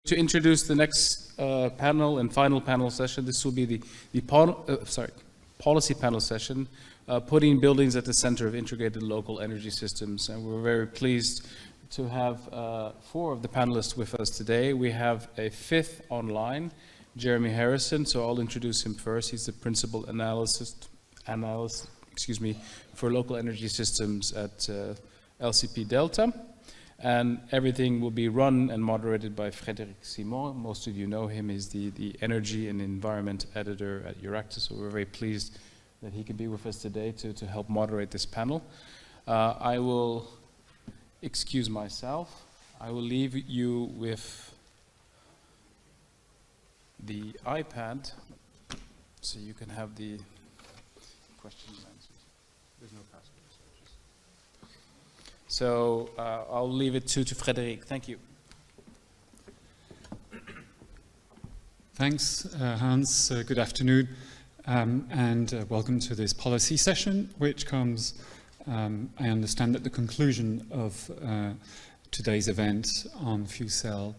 To introduce the next panel and final panel session, this will be the policy panel session, putting buildings at the center of integrated local energy systems. And we're very pleased to have 4 of the panelists with us today. We have a 5th online, Jeremy Harrison, so I'll introduce him first. He's the principal analyst, for local energy systems at LCPDelta. And everything will be run and moderated by Frédéric Simon. Most of you know him. He's the energy and environment editor at EURACTIV, so we're very pleased that he could be with us today to help moderate this panel. I will excuse myself. I will leave you with the iPad so you can have the questions and answers. There's no password. So I'll leave it to Frédéric. Thank you. Thanks, Hans. Good afternoon, and welcome to this policy session, which comes, I understand, at the conclusion of today's event on fuel cell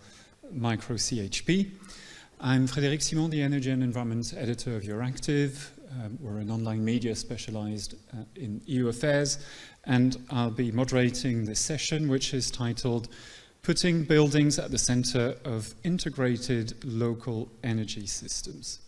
micro-CHP. I'm Frédéric Simon, the Energy and Environment Editor of EURACTIV. We're an online media specialized in EU affairs, and I'll be moderating this session, which is titled Putting Buildings at the Center of Integrated Local Energy Systems.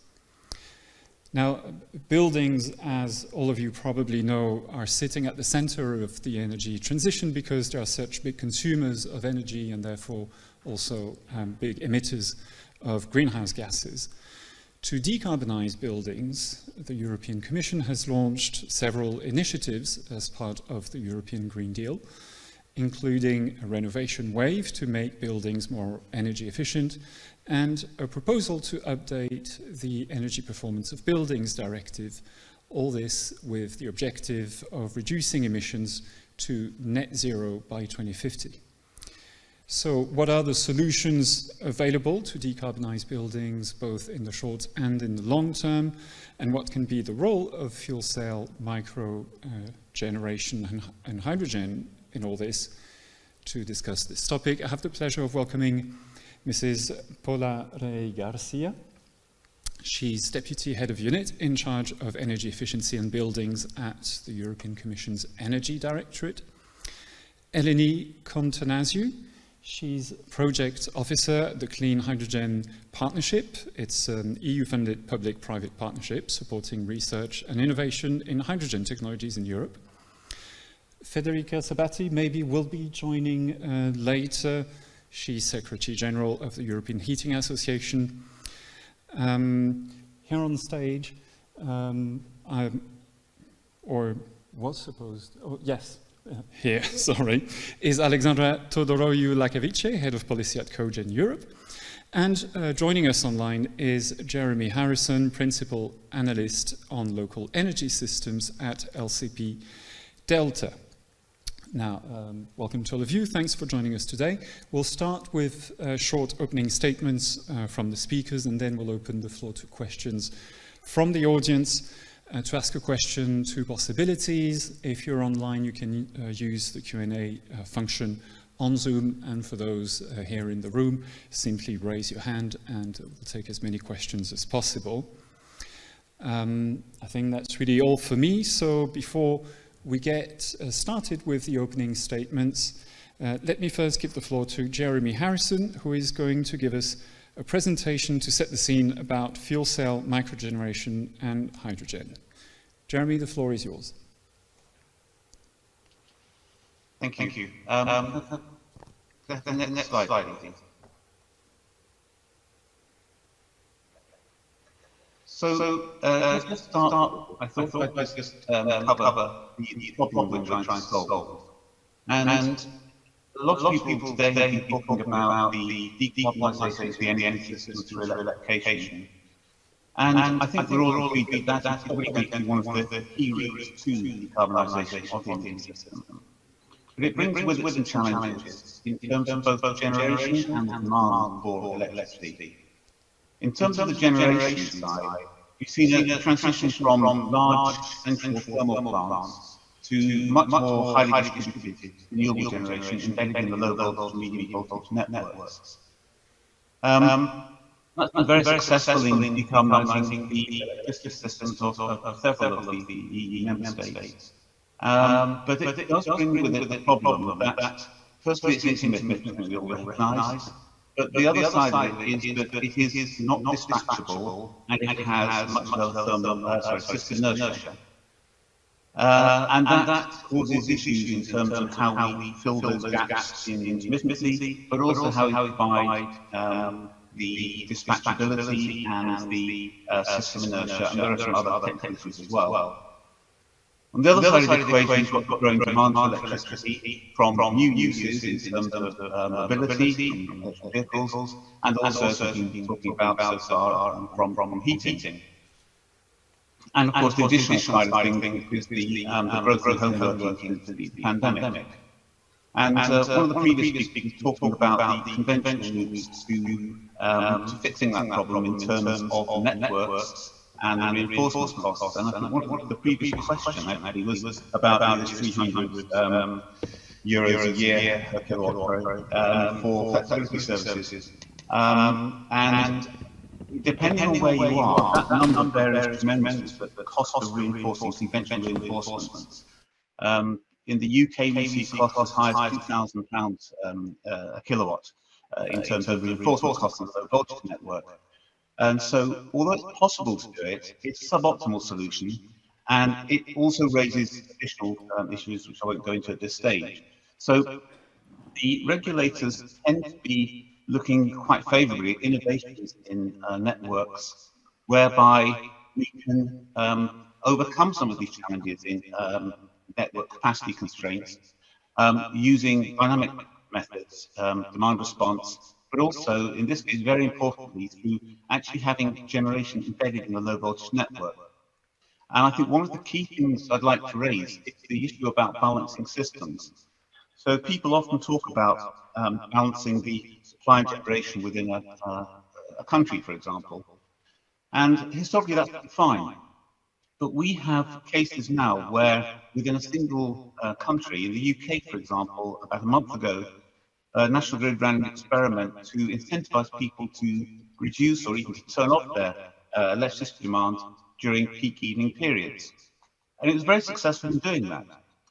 Now, buildings, as all of you probably know, are sitting at the center of the energy transition because they are such big consumers of energy and therefore also big emitters of greenhouse gases. To decarbonize buildings, the European Commission has launched several initiatives as part of the European Green Deal, including a renovation wave to make buildings more energy efficient and a proposal to update the Energy Performance of Buildings Directive, all this with the objective of reducing emissions to net zero by 2050. So what are the solutions available to decarbonize buildings, both in the short and in the long term? And what can be the role of fuel cell micro-generation and hydrogen in all this? To discuss this topic, I have the pleasure of welcoming Mrs. Paula Garcia. She's Deputy Head of Unit in charge of Energy Efficiency and Buildings at the European Commission's Energy Directorate. Eleni Kontonasiou. She's Project Officer at the Clean Hydrogen Partnership. It's an EU-funded public-private partnership supporting research and innovation in hydrogen technologies in Europe. Federica Sabatti maybe will be joining later. She's Secretary General of the European Heating Association. Here on stage, here, sorry, is Alexandra Tudoroiu-Lakavičė, Head of Policy at COGEN Europe. And joining us online is Jeremy Harrison, Principal Analyst on Local Energy Systems at LCPDelta. Now, welcome to all of you. Thanks for joining us today. We'll start with short opening statements from the speakers, and then we'll open the floor to questions from the audience. To ask a question, 2 possibilities. If you're online, you can use the Q&A function on Zoom, and for those here in the room, simply raise your hand and we'll take as many questions as possible. I think that's really all for me, so before we get started with the opening statements, let me first give the floor to Jeremy Harrison, who is going to give us a presentation to set the scene about fuel cell microgeneration and hydrogen. Jeremy, the floor is yours. Thank you. The next slide, please. So let's start. I thought I'd just cover the problem we're trying to solve. And a lot of people today have been talking about the decarbonisation of the energy system through electrification. And I think we're all agreed that that's probably going to be one of the key routes to decarbonisation of the energy system. But it brings with it challenges in terms of both generation and demand for electricity. In terms of the generation side, we've seen a transition from large central thermal plants to much more highly distributed renewable generation embedded in the low voltage, medium voltage networks. That's been very successful in decarbonising the electricity systems of several of the EU member states. But it does bring with it the problem that, firstly, it's intermittent, as we all recognise, but the other side of it is that it is not dispatchable and it has much lower system inertia. And that causes issues in terms of how we fill those gaps in intermittency, but also how we provide the dispatchability and the system inertia, and there are some other technical issues as well. On the other side of the equation, you've got growing demand for electricity from new uses in terms of mobility, from electric vehicles, and also, as we've been talking about so far, from heating. And of course, the additional side of things is the growth of home working since the pandemic. And one of the previous speakers talking about the conventional routes to fixing that problem in terms of networks and reinforcement costs. And I think one of the previous question actually was about these 300 euros a year per kilowatt for flexibility services. And depending on where you are, that number varies tremendously, but the cost of reinforcing conventional reinforcements. In the UK, we see costs as high as £2,000 a kilowatt in terms of reinforcement costs on the low voltage network. And so, although it's possible to do it, it's a suboptimal solution, and it also raises additional issues which I won't go into at this stage. So, the regulators tend to be looking quite favourably at innovations in networks whereby we can overcome some of these challenges in network capacity constraints using dynamic methods, demand response, but also, in this case, very importantly, through actually having generation embedded in the low voltage network. And I think one of the key things I'd like to raise is the issue about balancing systems. So people often talk about balancing the supply and generation within a country, for example. And historically, that's fine. But we have cases now where within a single country, in the UK, for example, about a month ago, National Grid ran an experiment to incentivize people to reduce or even to turn off their electricity demand during peak evening periods. And it was very successful in doing that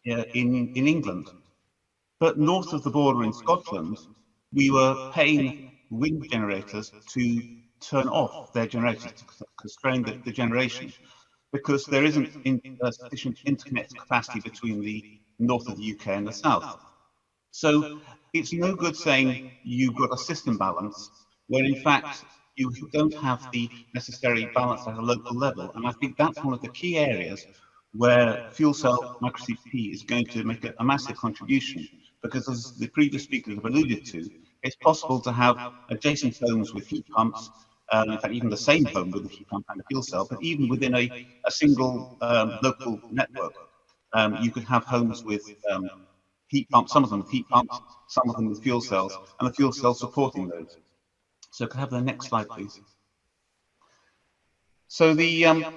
in England. But north of the border in Scotland, we were paying wind generators to turn off their generators, to constrain the generation, because there isn't sufficient interconnected capacity between the north of the UK and the south. So it's no good saying you've got a system balance when in fact you don't have the necessary balance at a local level. And I think that's one of the key areas where fuel cell micro-CHP is going to make a massive contribution, because as the previous speakers have alluded to, it's possible to have adjacent homes with heat pumps, in fact even the same home with a heat pump and a fuel cell, but even within a single local network, you could have homes with heat pumps, some of them with heat pumps, some of them with fuel cells, and the fuel cells supporting those. So can I have the next slide, please? So the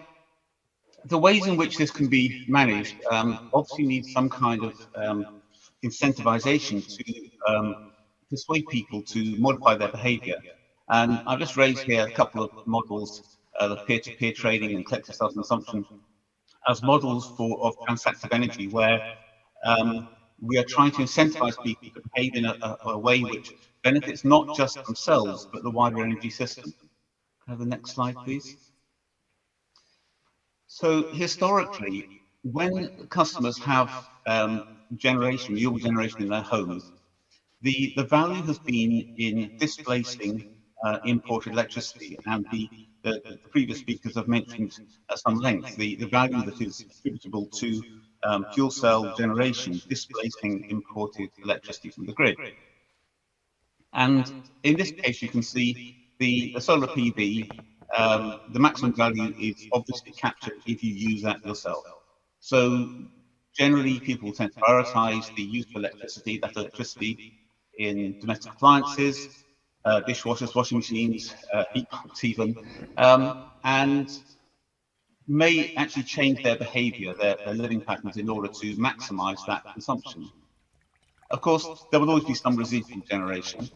ways in which this can be managed obviously needs some kind of incentivization to persuade people to modify their behavior. And I've just raised here a couple of models, the peer-to-peer trading and collective self-consumption, as models of transactive energy, where we are trying to incentivize people to behave in a way which benefits not just themselves, but the wider energy system. Can I have the next slide, please? So historically, when customers have renewable generation in their homes, the value has been in displacing imported electricity, and the previous speakers have mentioned at some length the value that is attributable to fuel cell generation displacing imported electricity from the grid. And in this case, you can see the solar PV, the maximum value is obviously captured if you use that yourself. So generally, people tend to prioritize the use of electricity, that electricity in domestic appliances, dishwashers, washing machines, heat pumps even, and may actually change their behavior, their living patterns in order to maximize that consumption. Of course, there will always be some residual generation,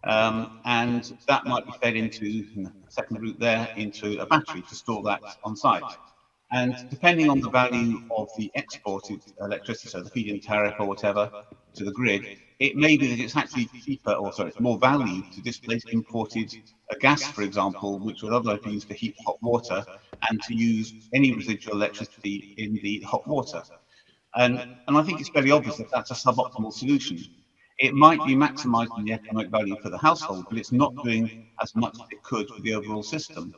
and that might be fed into the second route there into a battery to store that on site. And depending on the value of the exported electricity, so the feed-in tariff or whatever, to the grid, it may be that it's actually cheaper, or sorry, it's more value to displace imported gas, for example, which would otherwise be used to heat hot water, and to use any residual electricity in the hot water. And I think it's very obvious that that's a suboptimal solution. It might be maximising the economic value for the household, but it's not doing as much as it could with the overall system.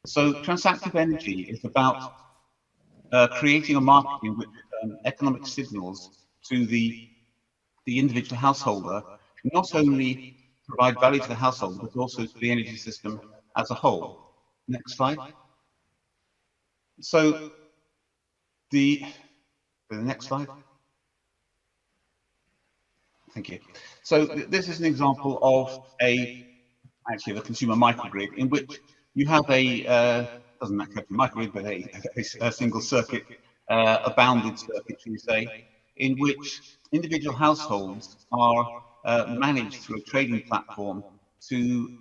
So transactive energy is about creating a market in which economic signals to the individual householder not only provide value to the household, but also to the energy system as a whole. Next slide. So the next slide. Thank you. So this is an example of a consumer microgrid in which you have a doesn't actually have a microgrid, but a single circuit, a bounded circuit, shall we say, in which individual households are managed through a trading platform to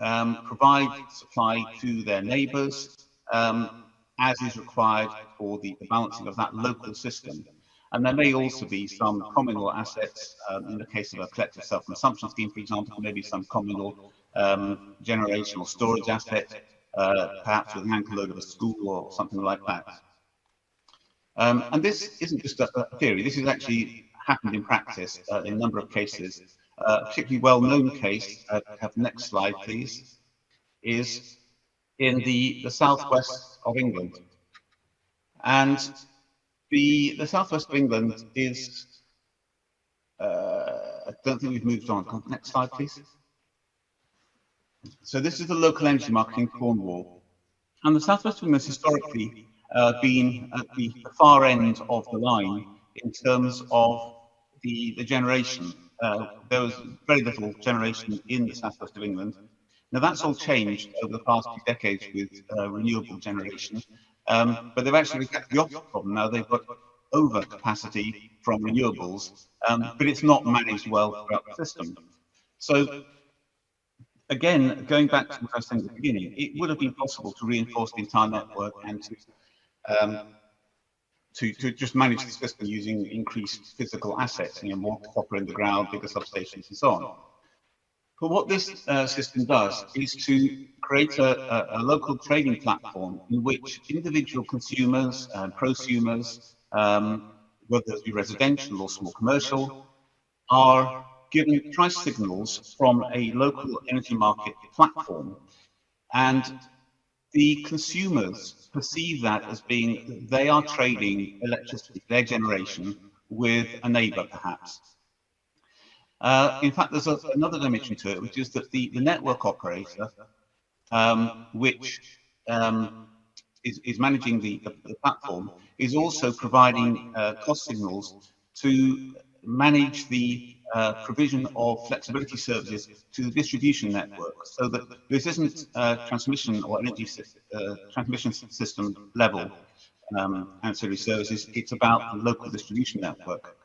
provide supply to their neighbours as is required for the balancing of that local system. And there may also be some communal assets, in the case of a collective self-consumption scheme, for example, maybe some communal generation or storage asset, perhaps with an anchor load of a school or something like that. And this isn't just a theory, this has actually happened in practice in a number of cases. A particularly well-known case, have the next slide please, is in the southwest of England. And the southwest of England is, I don't think we've moved on. Next slide, please. So this is the local energy market in Cornwall. And the southwest of England has historically been at the far end of the line in terms of the generation. There was very little generation in the southwest of England. Now that's all changed over the past few decades with renewable generation. But they've actually got the opposite problem now. They've got overcapacity from renewables, but it's not managed well throughout the system. So again, going back to what I was saying at the beginning, it would have been possible to reinforce the entire network and to just manage the system using increased physical assets, more copper in the ground, bigger substations and so on. But what this system does is to create a local trading platform in which individual consumers and prosumers, whether it be residential or small commercial, are given price signals from a local energy market platform. And the consumers perceive that as being, they are trading electricity, their generation, with a neighbour perhaps. In fact, there's another dimension to it, which is that the network operator, which is managing the platform, is also providing cost signals to manage the provision of flexibility services to the distribution network, so that this isn't transmission or energy transmission system level ancillary services, it's about the local distribution network.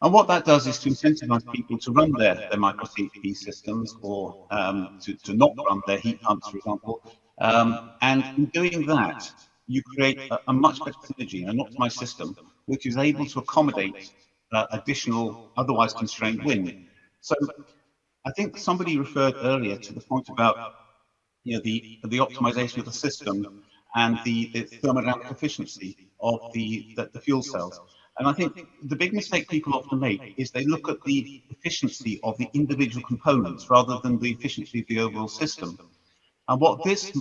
And what that does is to incentivize people to run their micro-CHP systems, or to not run their heat pumps, for example. And in doing that, you create a much better synergy, an optimized system, which is able to accommodate additional, otherwise constrained wind. So I think somebody referred earlier to the point about the optimization of the system and the thermodynamic efficiency of the fuel cells. And I think the big mistake people often make is they look at the efficiency of the individual components rather than the efficiency of the overall system. And what this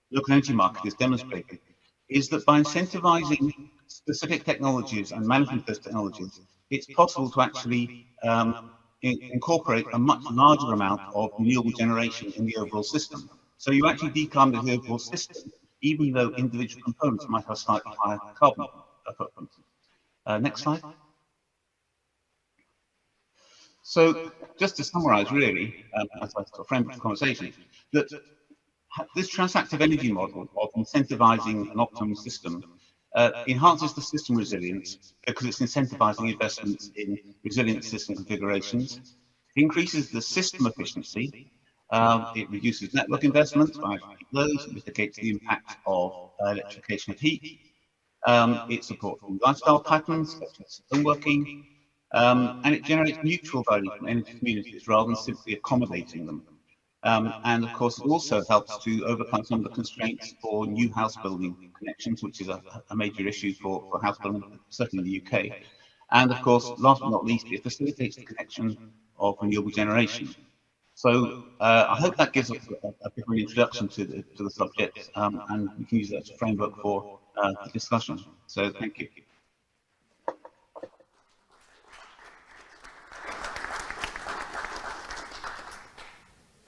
local energy market is demonstrating is that by incentivizing specific technologies and management of those technologies, it's possible to actually incorporate a much larger amount of renewable generation in the overall system. So you actually decarbonize the overall system, even though individual components might have slightly higher carbon footprint. Next slide. So just to summarize really, as I frame the conversation, that this transactive energy model of incentivizing an optimum system enhances the system resilience because it's incentivizing investments in resilient system configurations. increases the system efficiency, it reduces network investments by those, it mitigates the impact of electrification of heat, it supports lifestyle patterns such as home working, and it generates mutual value from energy communities rather than simply accommodating them. And of course, it also helps to overcome some of the constraints for new house building connections, which is a major issue for house building, certainly in the UK. And of course, last but not least, it facilitates the connection of renewable generation. So I hope that gives us a bit of an introduction to the subject, and we can use that as a framework for the discussion. So thank you.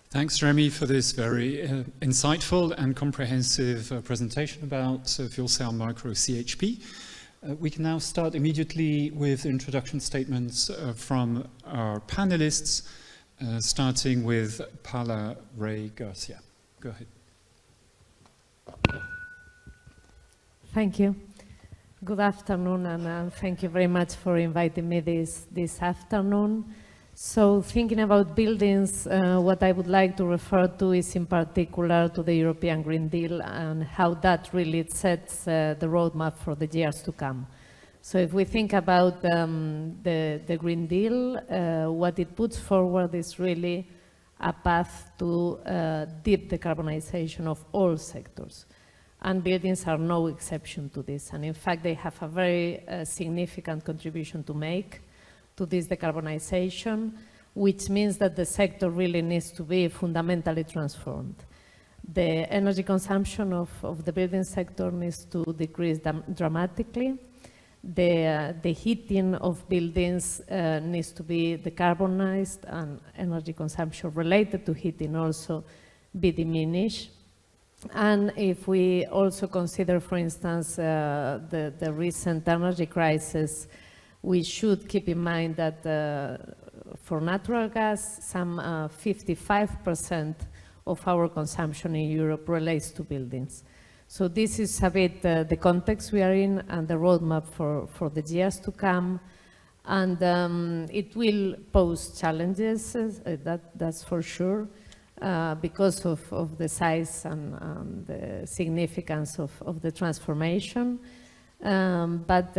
Thanks, Jeremy, for this very insightful and comprehensive presentation about fuel cell micro-CHP. We can now start immediately with introduction statements from our panelists, starting with Paula Garcia. Go ahead. Thank you. Good afternoon, and thank you very much for inviting me this afternoon. So thinking about buildings, what I would like to refer to is in particular to the European Green Deal and how that really sets the roadmap for the years to come. So if we think about the Green Deal, what it puts forward is really a path to deep decarbonization of all sectors. And buildings are no exception to this. And in fact, they have a very significant contribution to make to this decarbonization, which means that the sector really needs to be fundamentally transformed. The energy consumption of the building sector needs to decrease dramatically. The heating of buildings needs to be decarbonized, and energy consumption related to heating also be diminished. And if we also consider, for instance, the recent energy crisis, we should keep in mind that for natural gas, some 55% of our consumption in Europe relates to buildings. So this is a bit the context we are in and the roadmap for the years to come. And it will pose challenges, that's for sure, because of the size and the significance of the transformation. But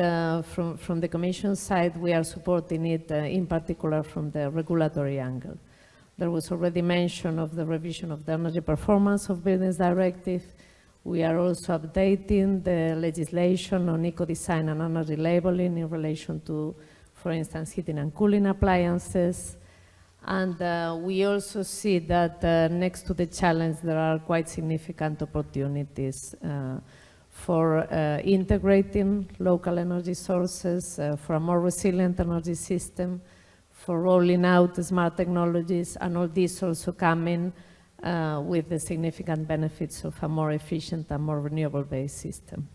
from the Commission side, we are supporting it in particular from the regulatory angle. There was already mention of the revision of the Energy Performance of Buildings Directive. We are also updating the legislation on eco-design and energy labeling in relation to, for instance, heating and cooling appliances. And we also see that next to the challenge, there are quite significant opportunities for integrating local energy sources, for a more resilient energy system, for rolling out smart technologies, and all this also coming with the significant benefits of a more efficient and more renewable-based system.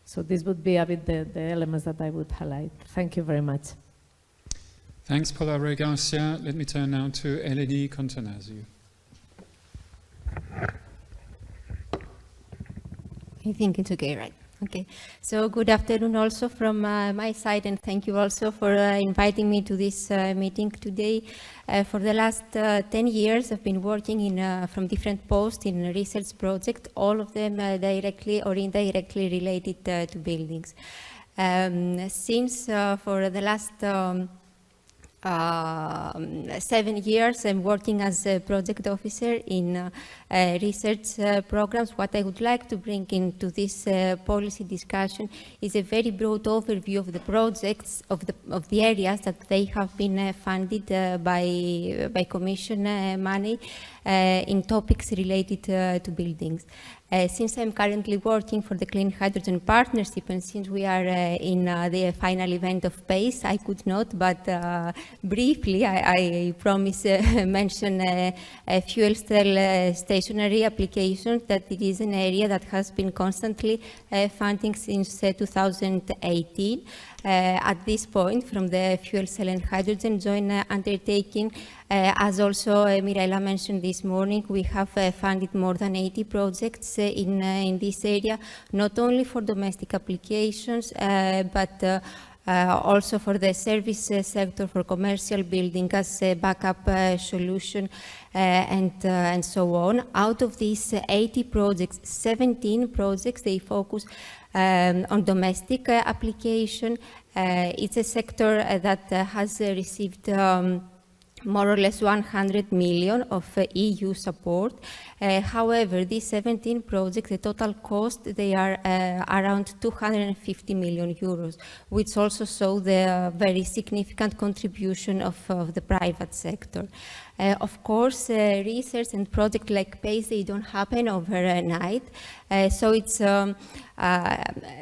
So this would be a bit the elements that I would highlight. Thank you very much. Thanks, Paula Garcia. Let me turn now to Eleni Kontonasiou. I think it's okay, right? Okay. So good afternoon also from my side, and thank you also for inviting me to this meeting today. For the last 10 years, I've been working from different posts in a research project, all of them directly or indirectly related to buildings. Since for the last 7 years, I'm working as a project officer in research programs. What I would like to bring into this policy discussion is a very broad overview of the projects, of the areas that they have been funded by Commission money in topics related to buildings. Since I'm currently working for the Clean Hydrogen Partnership, and since we are in the final event of PACE, I could not, but briefly, I promise mention fuel cell stationary applications, that it is an area that has been constantly funding since 2018. At this point, from the fuel cell and hydrogen joint undertaking, as also Mirella mentioned this morning, we have funded more than 80 projects in this area, not only for domestic applications, but also for the service sector, for commercial building as a backup solution, and so on. Out of these 80 projects, 17 projects, they focus on domestic application. It's a sector that has received more or less 100 million of EU support. However, these 17 projects, the total cost, they are around 250 million euros, which also show the very significant contribution of the private sector. Of course, research and projects like PACE, they don't happen overnight. So it's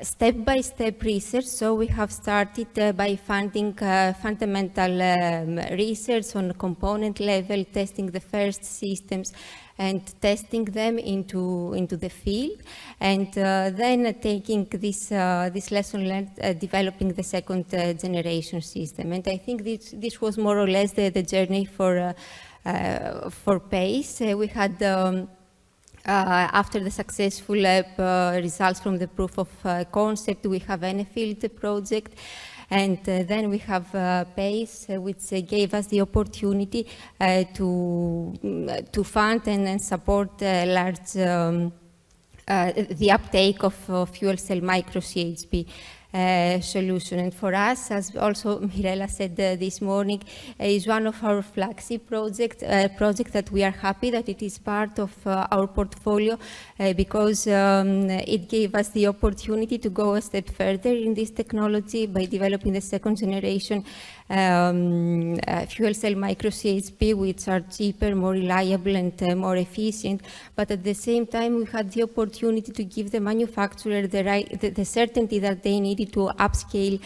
step-by-step research. So we have started by funding fundamental research on component level, testing the first systems and testing them into the field, and then taking this lesson learned, developing the second generation system. And I think this was more or less the journey for PACE. We had after the successful results from the proof of concept, we have an field project, and then we have PACE, which gave us the opportunity to fund and support large the uptake of fuel cell micro-CHP solution. And for us, as also Mirella said this morning, is one of our flagship projects that we are happy that it is part of our portfolio because it gave us the opportunity to go a step further in this technology by developing the second generation fuel cell micro-CHP, which are cheaper, more reliable, and more efficient. But at the same time, we had the opportunity to give the manufacturer the certainty that they needed to upscale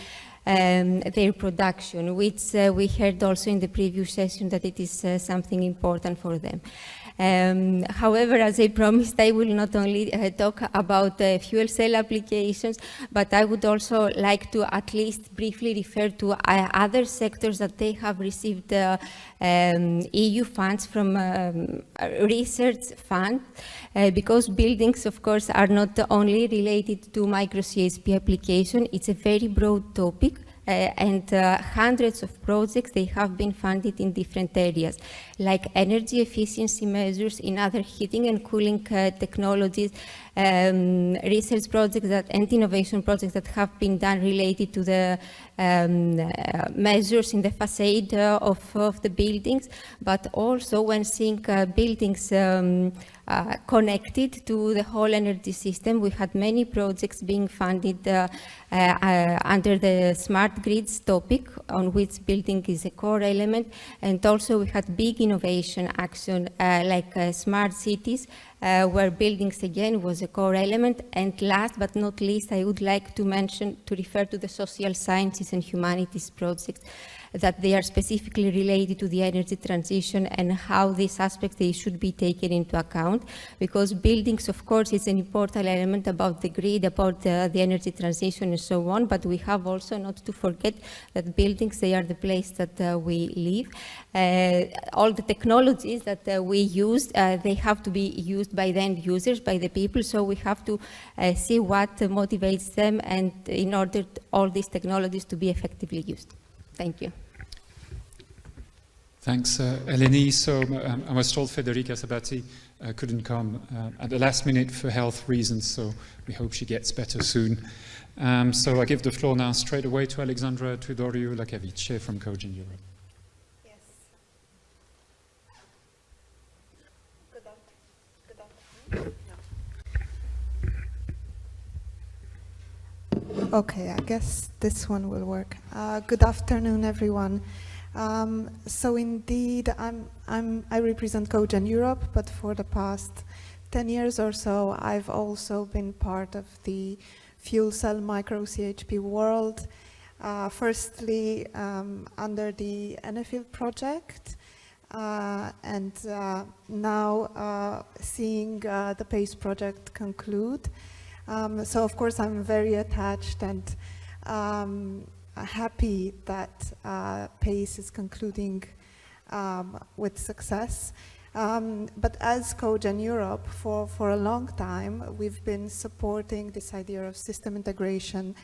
their production, which we heard also in the previous session that it is something important for them. However, as I promised, I will not only talk about fuel cell applications, but I would also like to at least briefly refer to other sectors that they have received EU funds from research fund, because buildings, of course, are not only related to micro-CHP application. It's a very broad topic. And hundreds of projects, they have been funded in different areas, like energy efficiency measures in other heating and cooling technologies, research projects and innovation projects that have been done related to the measures in the facade of the buildings, but also when seeing buildings connected to the whole energy system. We had many projects being funded under the smart grids topic, on which building is a core element, and also we had big innovation action like smart cities, where buildings again was a core element. And last but not least, I would like to refer to the social sciences and humanities projects, that they are specifically related to the energy transition and how these aspects they should be taken into account, because buildings, of course, is an important element about the grid, about the energy transition and so on, but we have also not to forget that buildings, they are the place that we live. All the technologies that we use, they have to be used by the end users, by the people, so we have to see what motivates them, and in order all these technologies to be effectively used. Thank you. Thanks, Eleni. So I was told Frédéric Sabati couldn't come at the last minute for health reasons, so we hope she gets better soon. So I give the floor now straight away to Alexandra Tudoroiu-Lakavičė from COGEN Europe. Yes. Good afternoon. Okay, I guess this one will work. Good afternoon, everyone. So indeed, I represent COGEN Europe, but for the past 10 years or so, I've also been part of the fuel cell micro-CHP world. Firstly, under the ENEFIELD project, and now seeing the PACE project conclude. So of course, I'm very attached and happy that PACE is concluding with success. But as COGEN Europe, for a long time, we've been supporting this idea of system integration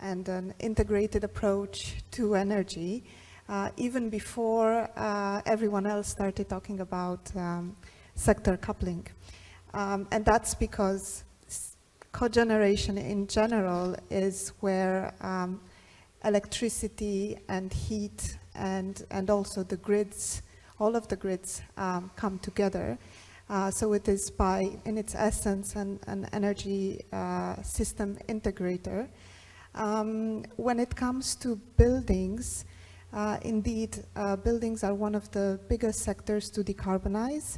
and an integrated approach to energy, even before everyone else started talking about sector coupling. And that's because cogeneration in general is where electricity and heat and also the grids, all of the grids come together. So it is in its essence, an energy system integrator. When it comes to buildings, indeed, buildings are one of the biggest sectors to decarbonize.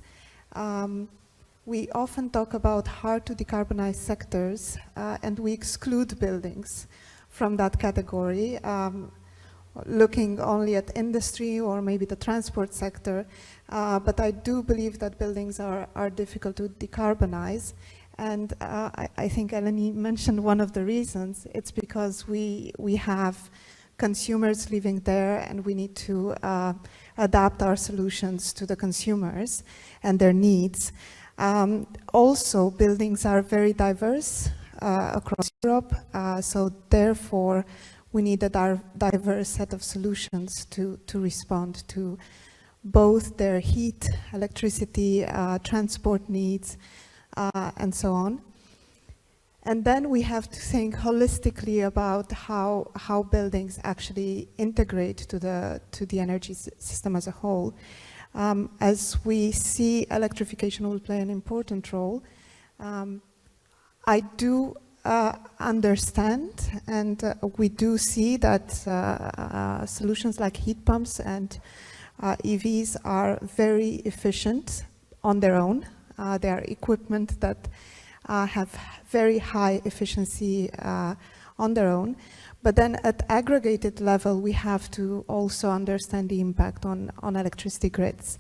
We often talk about hard to decarbonize sectors, and we exclude buildings from that category, looking only at industry or maybe the transport sector. But I do believe that buildings are difficult to decarbonize. And I think Eleni mentioned one of the reasons. It's because we have consumers living there, and we need to adapt our solutions to the consumers and their needs. Also, buildings are very diverse across Europe, so therefore we need a diverse set of solutions to respond to both their heat, electricity, transport needs, and so on. And then we have to think holistically about how buildings actually integrate to the energy system as a whole. As we see, electrification will play an important role. I do understand, and we do see that solutions like heat pumps and EVs are very efficient on their own. They are equipment that have very high efficiency on their own. But then at aggregated level, we have to also understand the impact on electricity grids.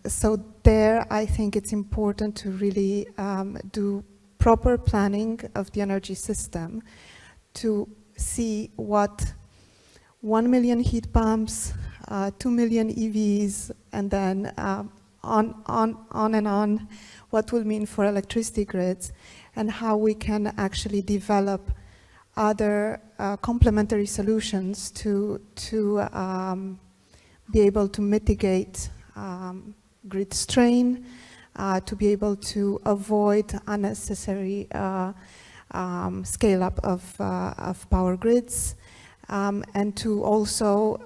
So there, I think it's important to really do proper planning of the energy system to see what 1 million heat pumps, 2 million EVs, and then on and on, what will mean for electricity grids, and how we can actually develop other complementary solutions to be able to mitigate grid strain, to be able to avoid unnecessary scale-up of power grids, and to also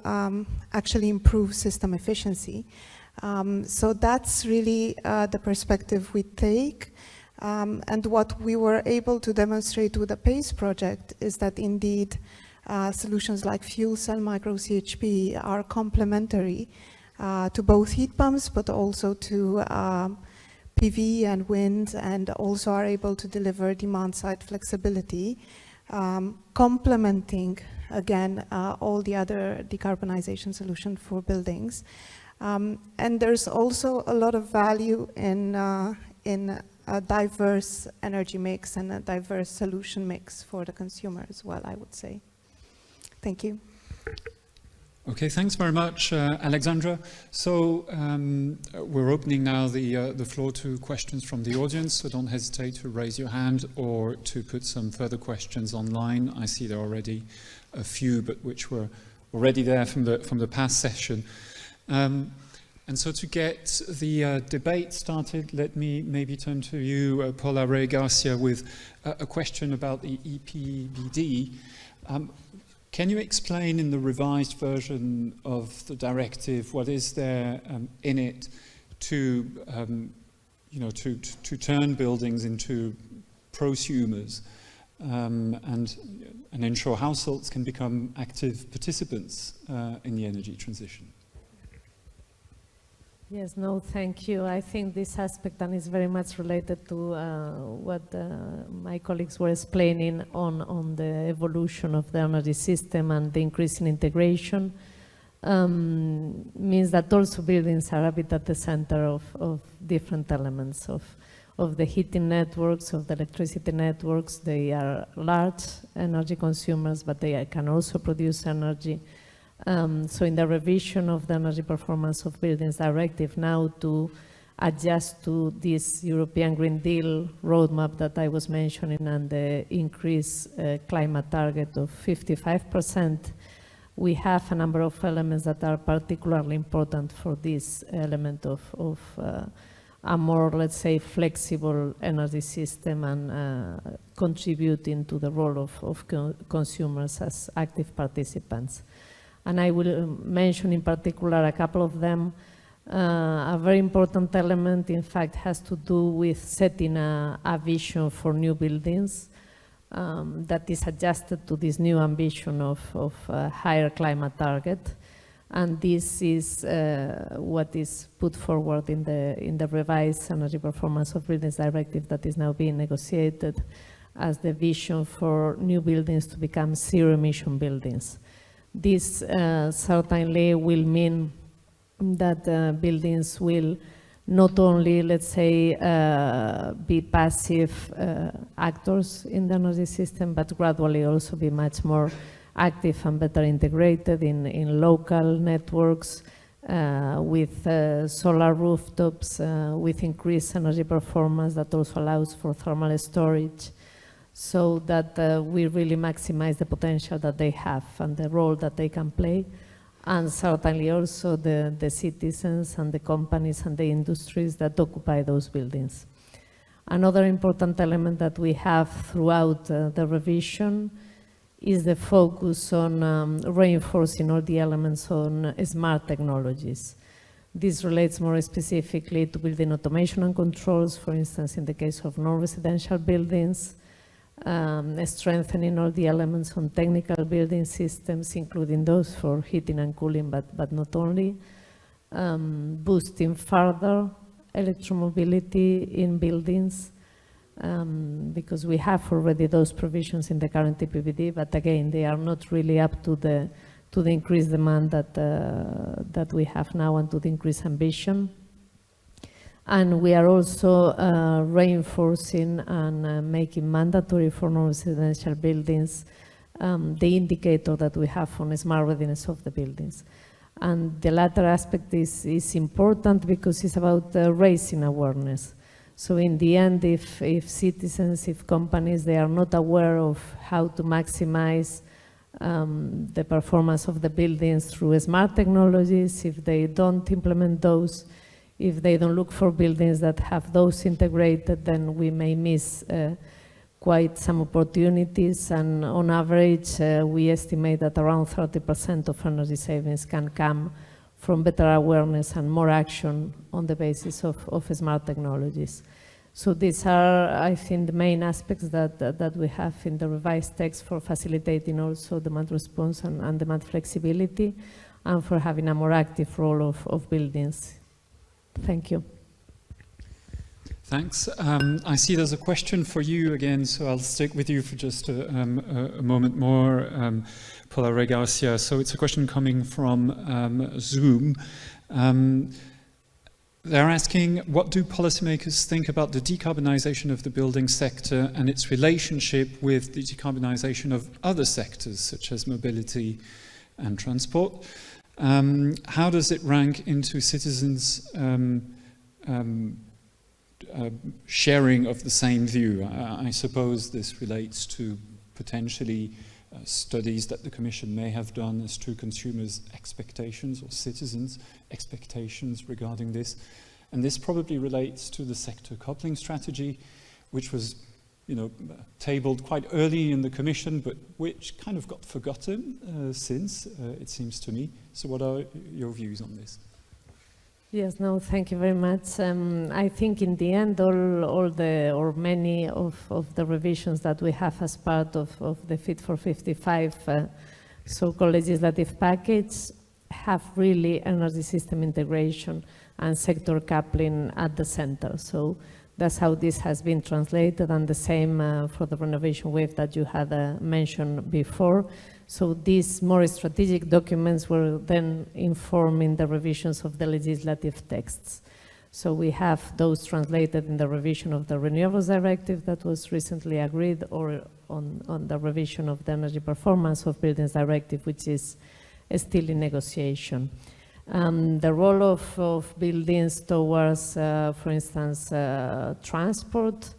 actually improve system efficiency. So that's really the perspective we take. And what we were able to demonstrate with the PACE project is that indeed solutions like fuel cell micro-CHP are complementary to both heat pumps, but also to PV and wind, and also are able to deliver demand-side flexibility, complementing, again, all the other decarbonization solutions for buildings. And there's also a lot of value in a diverse energy mix and a diverse solution mix for the consumer as well, I would say. Thank you. Okay, thanks very much, Alexandra. So we're opening now the floor to questions from the audience, so don't hesitate to raise your hand or to put some further questions online. I see there are already a few, but which were already there from the past session. And so to get the debate started, let me maybe turn to you, Paula Garcia, with a question about the EPBD. Can you explain in the revised version of the directive what is there in it to, to turn buildings into prosumers and ensure households can become active participants in the energy transition? Yes, no, thank you. I think this aspect and is very much related to what my colleagues were explaining on the evolution of the energy system and the increasing integration. Means that also buildings are a bit at the center of different elements of the heating networks, of the electricity networks. They are large energy consumers, but they can also produce energy. So in the revision of the energy performance of buildings directive now to adjust to this European Green Deal roadmap that I was mentioning and the increased climate target of 55%, we have a number of elements that are particularly important for this element of a more, let's say, flexible energy system and contributing to the role of consumers as active participants. And I will mention in particular a couple of them. A very important element, in fact, has to do with setting a vision for new buildings that is adjusted to this new ambition of a higher climate target. And this is what is put forward in the revised energy performance of buildings directive that is now being negotiated as the vision for new buildings to become zero-emission buildings. This certainly will mean that buildings will not only, let's say, be passive actors in the energy system, but gradually also be much more active and better integrated in local networks with solar rooftops, with increased energy performance that also allows for thermal storage, so that we really maximize the potential that they have and the role that they can play. And certainly also the citizens and the companies and the industries that occupy those buildings. Another important element that we have throughout the revision is the focus on reinforcing all the elements on smart technologies. This relates more specifically to building automation and controls, for instance, in the case of non-residential buildings, strengthening all the elements on technical building systems, including those for heating and cooling, but not only, boosting further electromobility in buildings, because we have already those provisions in the current TPPD, but again, they are not really up to the increased demand that we have now and to the increased ambition. And we are also reinforcing and making mandatory for non-residential buildings the indicator that we have on smart readiness of the buildings. And the latter aspect is important because it's about raising awareness. So in the end, if citizens, if companies, they are not aware of how to maximize the performance of the buildings through smart technologies, if they don't implement those, if they don't look for buildings that have those integrated, then we may miss quite some opportunities. And on average, we estimate that around 30% of energy savings can come from better awareness and more action on the basis of smart technologies. So these are, I think, the main aspects that we have in the revised text for facilitating also demand response and demand flexibility, and for having a more active role of buildings. Thank you. Thanks. I see there's a question for you again, so I'll stick with you for just a moment more, Paula Garcia. So it's a question coming from Zoom. They're asking, what do policymakers think about the decarbonization of the building sector and its relationship with the decarbonization of other sectors, such as mobility and transport? How does it rank into citizens' sharing of the same view? I suppose this relates to potentially studies that the Commission may have done as to consumers' expectations or citizens' expectations regarding this. And this probably relates to the sector coupling strategy, which was tabled quite early in the Commission, but which kind of got forgotten since, it seems to me. So what are your views on this? Yes, no, thank you very much. I think in the end, many of the revisions that we have as part of the Fit for 55 so-called legislative package have really energy system integration and sector coupling at the center. So that's how this has been translated, and the same for the renovation wave that you had mentioned before. So these more strategic documents were then informing the revisions of the legislative texts. So we have those translated in the revision of the Renewables Directive that was recently agreed, or on the revision of the Energy Performance of Buildings Directive, which is still in negotiation. The role of buildings towards, for instance, transport,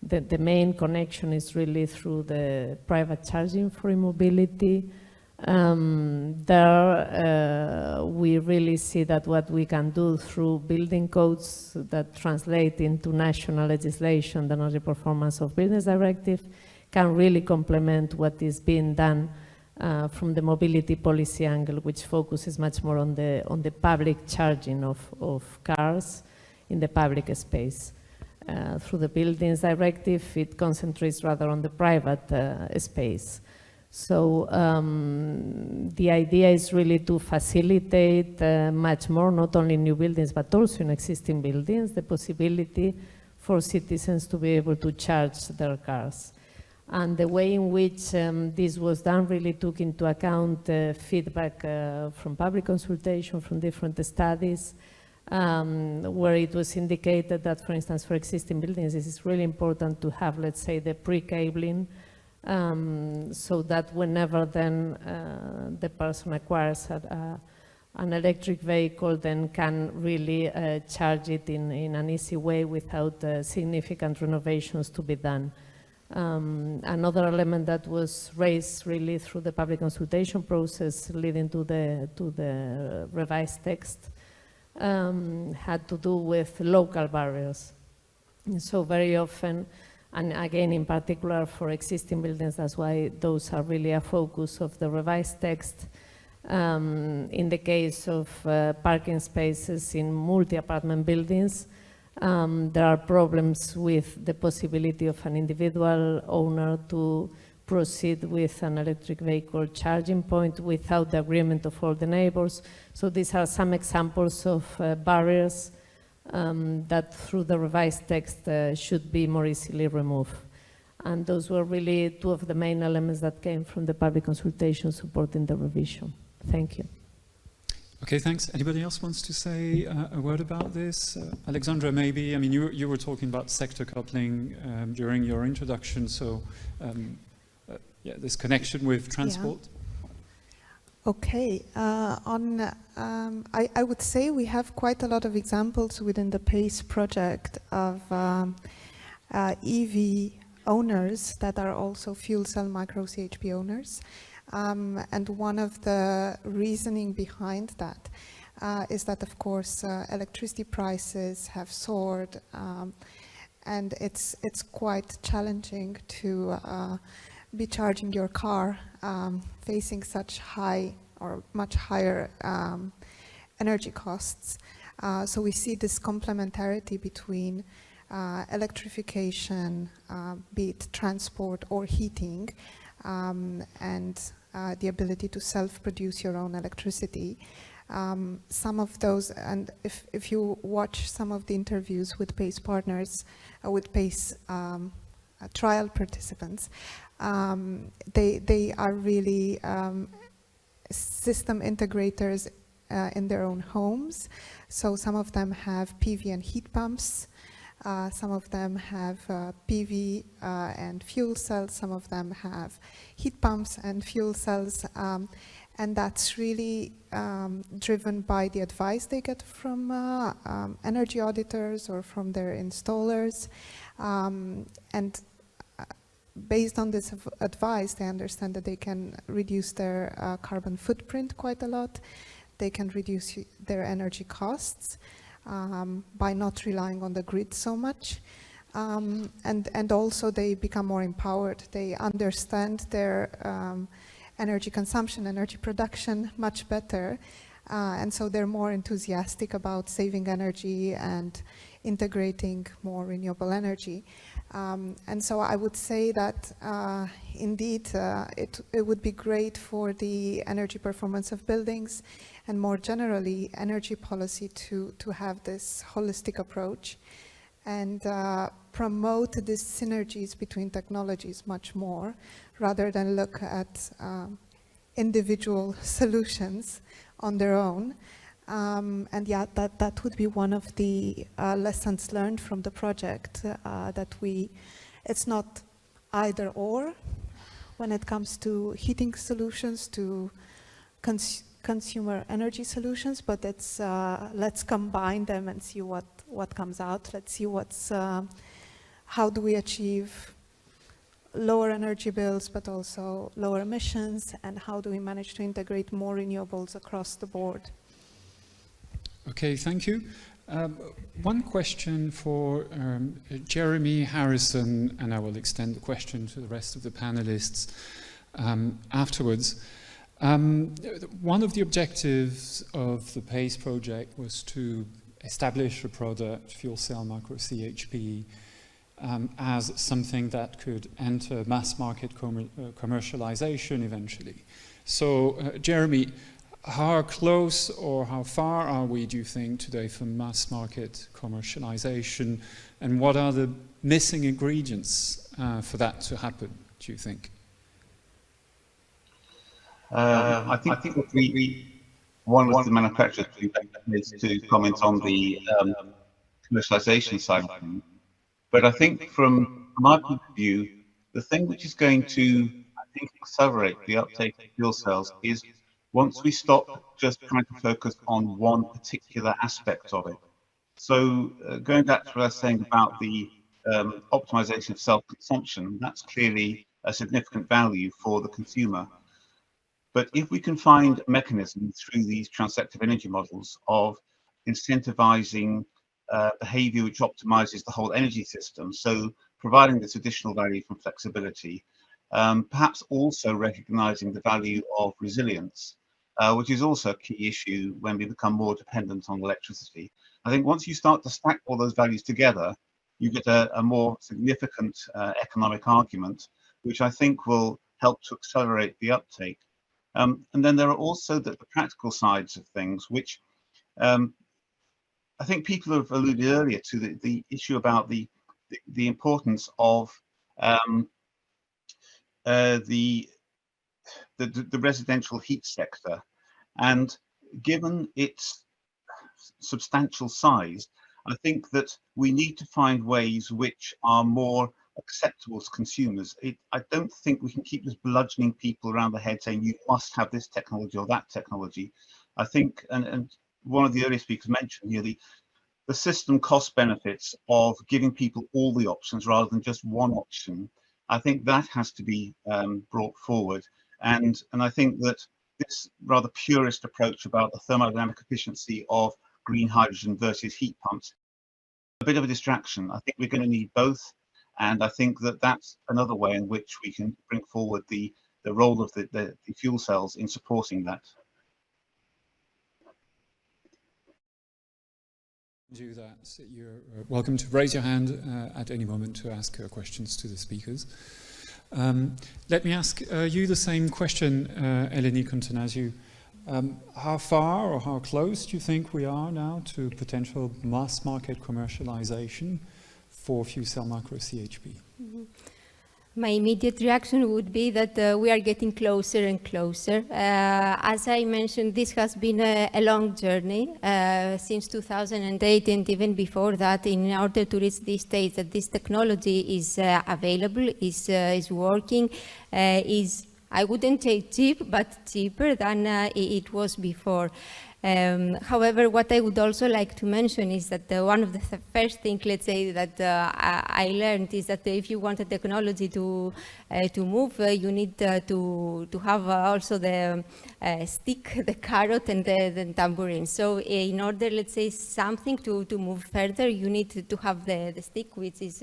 the main connection is really through the private charging for e-mobility. We really see that what we can do through building codes that translate into national legislation, the Energy Performance of Buildings Directive, can really complement what is being done from the mobility policy angle, which focuses much more on the public charging of cars in the public space. Through the Buildings Directive, it concentrates rather on the private space. So the idea is really to facilitate much more, not only in new buildings, but also in existing buildings, the possibility for citizens to be able to charge their cars. And the way in which this was done really took into account feedback from public consultation, from different studies, where it was indicated that, for instance, for existing buildings, it is really important to have, let's say, the pre-cabling, so that whenever then the person acquires an electric vehicle, then can really charge it in an easy way without significant renovations to be done. Another element that was raised really through the public consultation process leading to the revised text had to do with local barriers. And so very often, and again, in particular for existing buildings, that's why those are really a focus of the revised text. In the case of parking spaces in multi-apartment buildings, there are problems with the possibility of an individual owner to proceed with an electric vehicle charging point without the agreement of all the neighbors. So these are some examples of barriers that through the revised text should be more easily removed. And those were really two of the main elements that came from the public consultation supporting the revision. Thank you. Okay, thanks. Anybody else wants to say a word about this? Alexandra, maybe. I mean, you were talking about sector coupling during your introduction, so yeah, this connection with transport. Yeah. Okay, I would say we have quite a lot of examples within the PACE project of EV owners that are also fuel cell micro-CHP owners. And one of the reasoning behind that is that, of course, electricity prices have soared, and it's quite challenging to be charging your car facing such high or much higher energy costs. So we see this complementarity between electrification, be it transport or heating, and the ability to self-produce your own electricity. Some of those, and if you watch some of the interviews with PACE partners, with PACE trial participants, they are really system integrators in their own homes. So some of them have PV and heat pumps. Some of them have PV and fuel cells. Some of them have heat pumps and fuel cells. And that's really driven by the advice they get from energy auditors or from their installers. And based on this advice, they understand that they can reduce their carbon footprint quite a lot. They can reduce their energy costs by not relying on the grid so much. And also they become more empowered. They understand their energy consumption, energy production much better. And so they're more enthusiastic about saving energy and integrating more renewable energy. And so I would say that indeed it would be great for the energy performance of buildings and more generally energy policy to have this holistic approach and promote these synergies between technologies much more rather than look at individual solutions on their own. And yeah, that would be one of the lessons learned from the project, that it's not either or when it comes to heating solutions, to consumer energy solutions, but it's let's combine them and see what comes out. Let's see how do we achieve lower energy bills, but also lower emissions, and how do we manage to integrate more renewables across the board? Okay, thank you. One question for Jeremy, Harrison, and I will extend the question to the rest of the panelists afterwards. One of the objectives of the PACE project was to establish a product, fuel cell micro-CHP, as something that could enter mass market commercialization eventually. So, Jeremy, how close or how far are we, do you think, today from mass market commercialization, and what are the missing ingredients for that to happen, do you think? I think what one of the manufacturers is to comment on the commercialization side of things. But I think from my point of view, the thing which is going to, I think, accelerate the uptake of fuel cells is once we stop just trying to focus on one particular aspect of it. So going back to what I was saying about the optimization of self-consumption, that's clearly a significant value for the consumer. But if we can find a mechanism through these transactive energy models of incentivizing behavior which optimizes the whole energy system, so providing this additional value from flexibility, perhaps also recognizing the value of resilience, which is also a key issue when we become more dependent on electricity. I think once you start to stack all those values together, you get a more significant economic argument, which I think will help to accelerate the uptake. And then there are also the practical sides of things, which I think people have alluded earlier to the issue about the importance of the residential heat sector. And given its substantial size, I think that we need to find ways which are more acceptable to consumers. I don't think we can keep just bludgeoning people around the head saying you must have this technology or that technology. I think, and one of the earlier speakers mentioned here, the system cost benefits of giving people all the options rather than just one option. I think that has to be brought forward. And I think that this rather purist approach about the thermodynamic efficiency of green hydrogen versus heat pumps, a bit of a distraction. I think we're going to need both. And I think that that's another way in which we can bring forward the role of the fuel cells in supporting that. Do that. So you're welcome to raise your hand at any moment to ask questions to the speakers. Let me ask you the same question, Eleni Kontonasiou. How far or how close do you think we are now to potential mass market commercialization for fuel cell micro-CHP? Mm-hmm. My immediate reaction would be that we are getting closer and closer. As I mentioned, this has been a long journey since 2008, and even before that, in order to reach this stage that this technology is available, is working, is, I wouldn't say cheap, but cheaper than it was before. However, what I would also like to mention is that one of the first things, let's say, that I learned is that if you want a technology to move, you need to have also the stick, the carrot, and the tambourine. So in order, let's say, something to move further, you need to have the stick, which is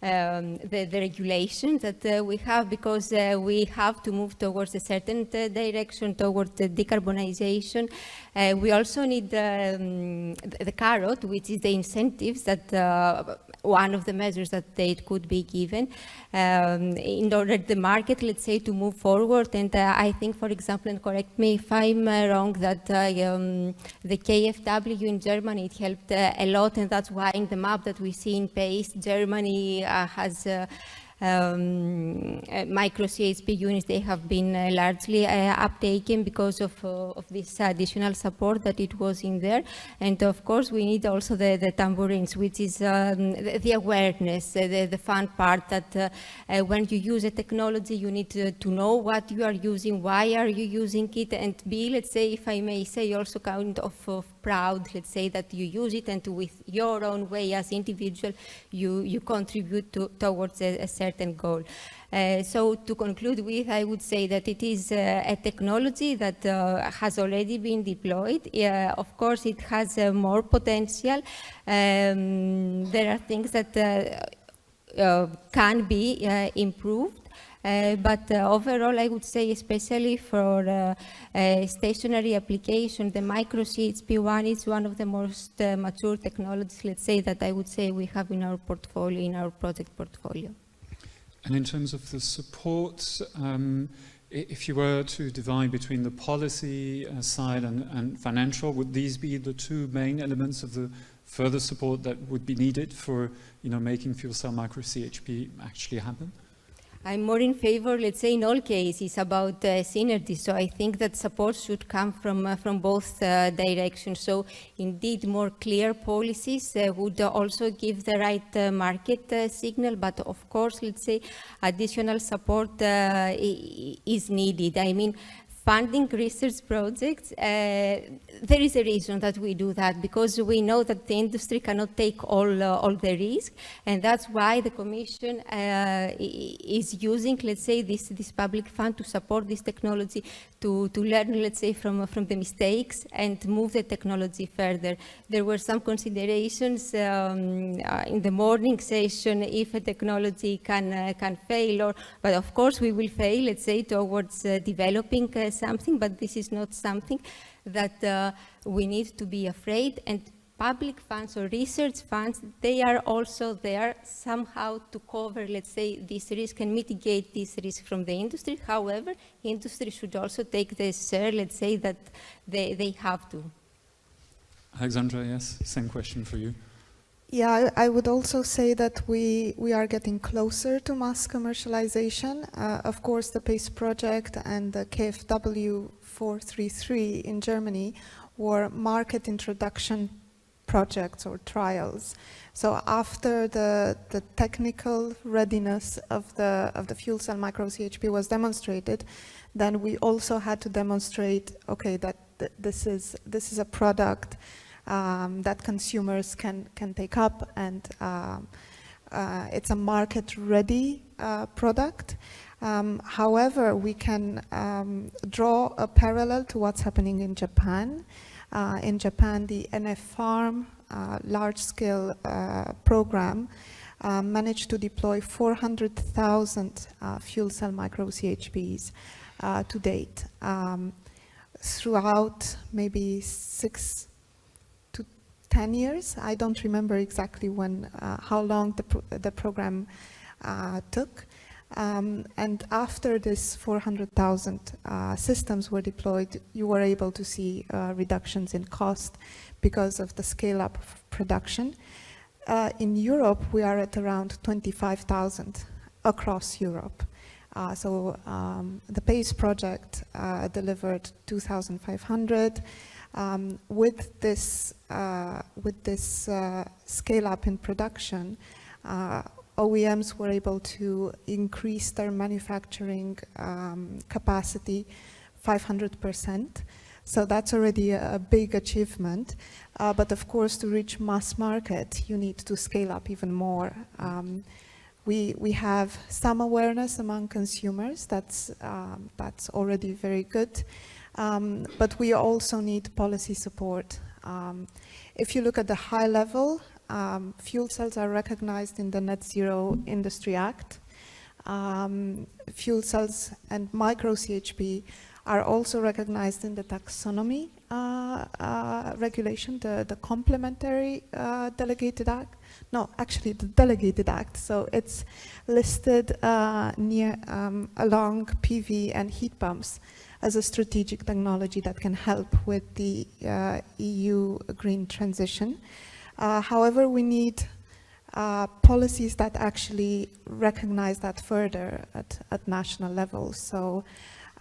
the regulation that we have, because we have to move towards a certain direction, towards the decarbonization. We also need the carrot, which is the incentives that one of the measures that it could be given in order the market, let's say, to move forward. And I think, for example, and correct me if I'm wrong, that the KfW in Germany, it helped a lot, and that's why in the map that we see in PACE, Germany has micro-CHP units, they have been largely uptaken because of this additional support that it was in there. And of course, we need also the tambourines, which is the awareness, the fun part that when you use a technology, you need to know what you are using, why are you using it, and be, let's say, if I may say, also kind of proud, let's say, that you use it, and with your own way as individual, you contribute towards a certain goal. So to conclude with, I would say that it is a technology that has already been deployed. Of course, it has more potential. There are things that can be improved. But overall, I would say, especially for stationary application, the micro-CHP one is one of the most mature technologies, let's say, that I would say we have in our portfolio, in our project portfolio. And in terms of the support, if you were to divide between the policy side and financial, would these be the two main elements of the further support that would be needed for, making fuel cell micro-CHP actually happen? I'm more in favor, let's say, in all cases about synergy. So I think that support should come from both directions. So indeed, more clear policies would also give the right market signal. But of course, let's say, additional support is needed. I mean, funding research projects, there is a reason that we do that, because we know that the industry cannot take all the risk, and that's why the Commission is using, let's say, this public fund to support this technology, to learn, let's say, from the mistakes and move the technology further. There were some considerations in the morning session if a technology can fail, but of course we will fail, let's say, towards developing something, but this is not something that we need to be afraid. And public funds or research funds, they are also there somehow to cover, let's say, this risk and mitigate this risk from the industry. However, industry should also take the share, let's say, that they have to. Alexandra, yes, same question for you. Yeah, I would also say that we are getting closer to mass commercialization. Of course, the PACE project and the KfW 433 in Germany were market introduction projects or trials. So after the technical readiness of the fuel cell micro-CHP was demonstrated, then we also had to demonstrate, okay, that this is a product that consumers can take up, and it's a market-ready product. However, we can draw a parallel to what's happening in Japan. In Japan, the NF Farm large-scale program managed to deploy 400,000 fuel cell micro-CHPs to date throughout maybe 6 to 10 years. I don't remember exactly how long the program took. And after this 400,000 systems were deployed, you were able to see reductions in cost because of the scale-up of production. In Europe, we are at around 25,000 across Europe. So the PACE project delivered 2,500. With this scale-up in production, OEMs were able to increase their manufacturing capacity 500%. So that's already a big achievement. But of course, to reach mass market, you need to scale up even more. We have some awareness among consumers. That's already very good. But we also need policy support. If you look at the high level, fuel cells are recognized in the Net Zero Industry Act. Fuel cells and micro-CHP are also recognized in the taxonomy regulation, the complementary delegated act. No, actually the delegated act. So it's listed along PV and heat pumps as a strategic technology that can help with the EU green transition. However, we need policies that actually recognize that further at national level. So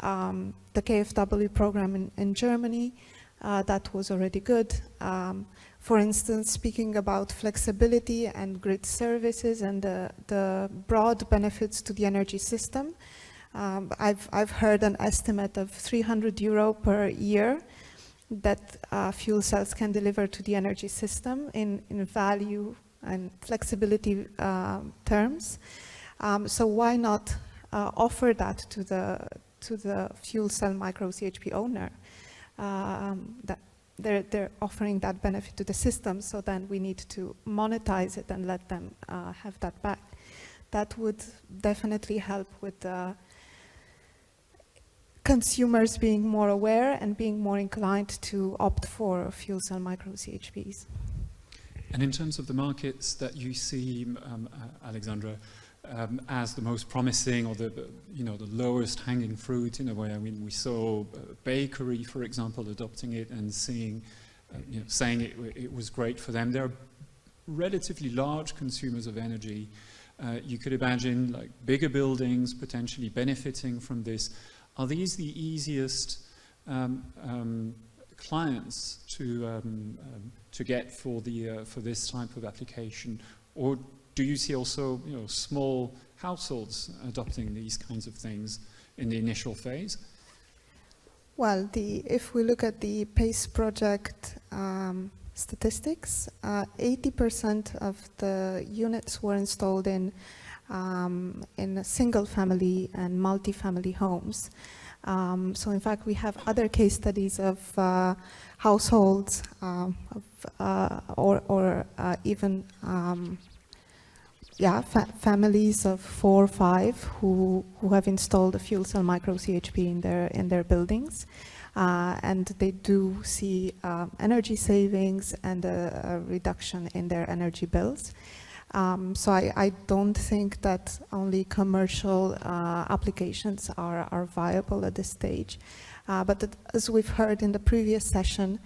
the KfW program in Germany, that was already good. For instance, speaking about flexibility and grid services and the broad benefits to the energy system, I've heard an estimate of €300 per year that fuel cells can deliver to the energy system in value and flexibility terms. So why not offer that to the fuel cell micro-CHP owner? That they're offering that benefit to the system, so then we need to monetize it and let them have that back. That would definitely help with consumers being more aware and being more inclined to opt for fuel cell micro-CHPs. And in terms of the markets that you see, Alexandra, as the most promising or the lowest hanging fruit in a way, I mean, we saw a bakery, for example, adopting it and saying it was great for them. They're relatively large consumers of energy. You could imagine like bigger buildings potentially benefiting from this. Are these the easiest clients to get for this type of application, or do you see also small households adopting these kinds of things in the initial phase? Well, if we look at the PACE project statistics, 80% of the units were installed in single-family and multi-family homes. So in fact, we have other case studies of households or even families of 4 or 5 who have installed a fuel cell micro-CHP in their buildings, and they do see energy savings and a reduction in their energy bills. So I don't think that only commercial applications are viable at this stage. But as we've heard in the previous session,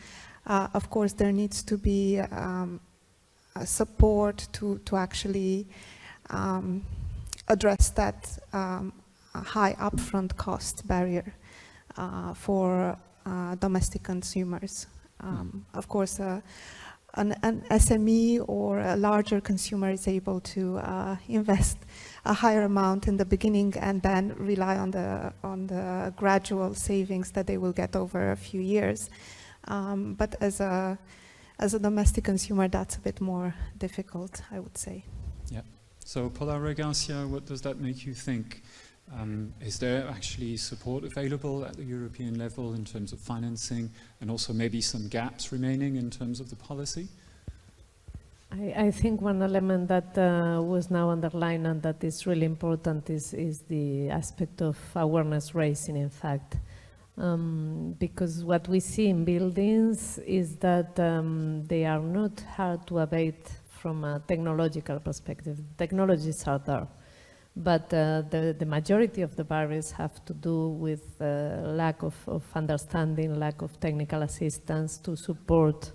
of course there needs to be support to actually address that high upfront cost barrier for domestic consumers. Of course, an SME or a larger consumer is able to invest a higher amount in the beginning and then rely on the gradual savings that they will get over a few years. But as a domestic consumer, that's a bit more difficult, I would say. Yeah. So, Paula, Garcia, what does that make you think? Is there actually support available at the European level in terms of financing, and also maybe some gaps remaining in terms of the policy? I think one element that was now underlined and that is really important is the aspect of awareness raising, in fact. Because what we see in buildings is that they are not hard to abate from a technological perspective. Technologies are there. But the majority of the barriers have to do with lack of understanding, lack of technical assistance to support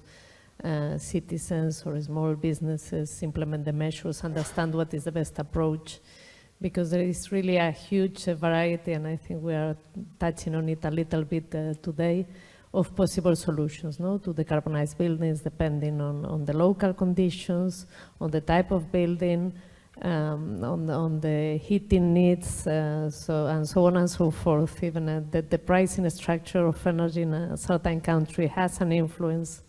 citizens or small businesses implement the measures, understand what is the best approach, because there is really a huge variety, and I think we are touching on it a little bit today, of possible solutions, no, to decarbonize buildings depending on the local conditions, on the type of building, on the heating needs, and so on and so forth. Even the pricing structure of energy in a certain country has an influence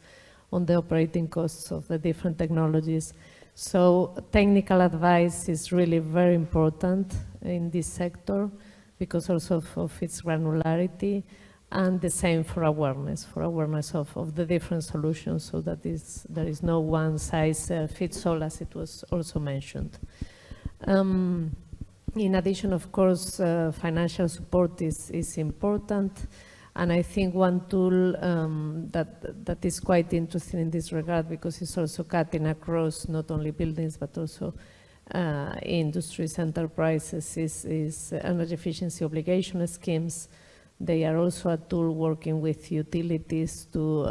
on the operating costs of the different technologies. So technical advice is really very important in this sector because also of its granularity, and the same for awareness of the different solutions, so that there is no one size fits all, as it was also mentioned. In addition, of course, financial support is important, and I think one tool that is quite interesting in this regard, because it's also cutting across not only buildings but also industries, enterprises, is energy efficiency obligation schemes. They are also a tool working with utilities to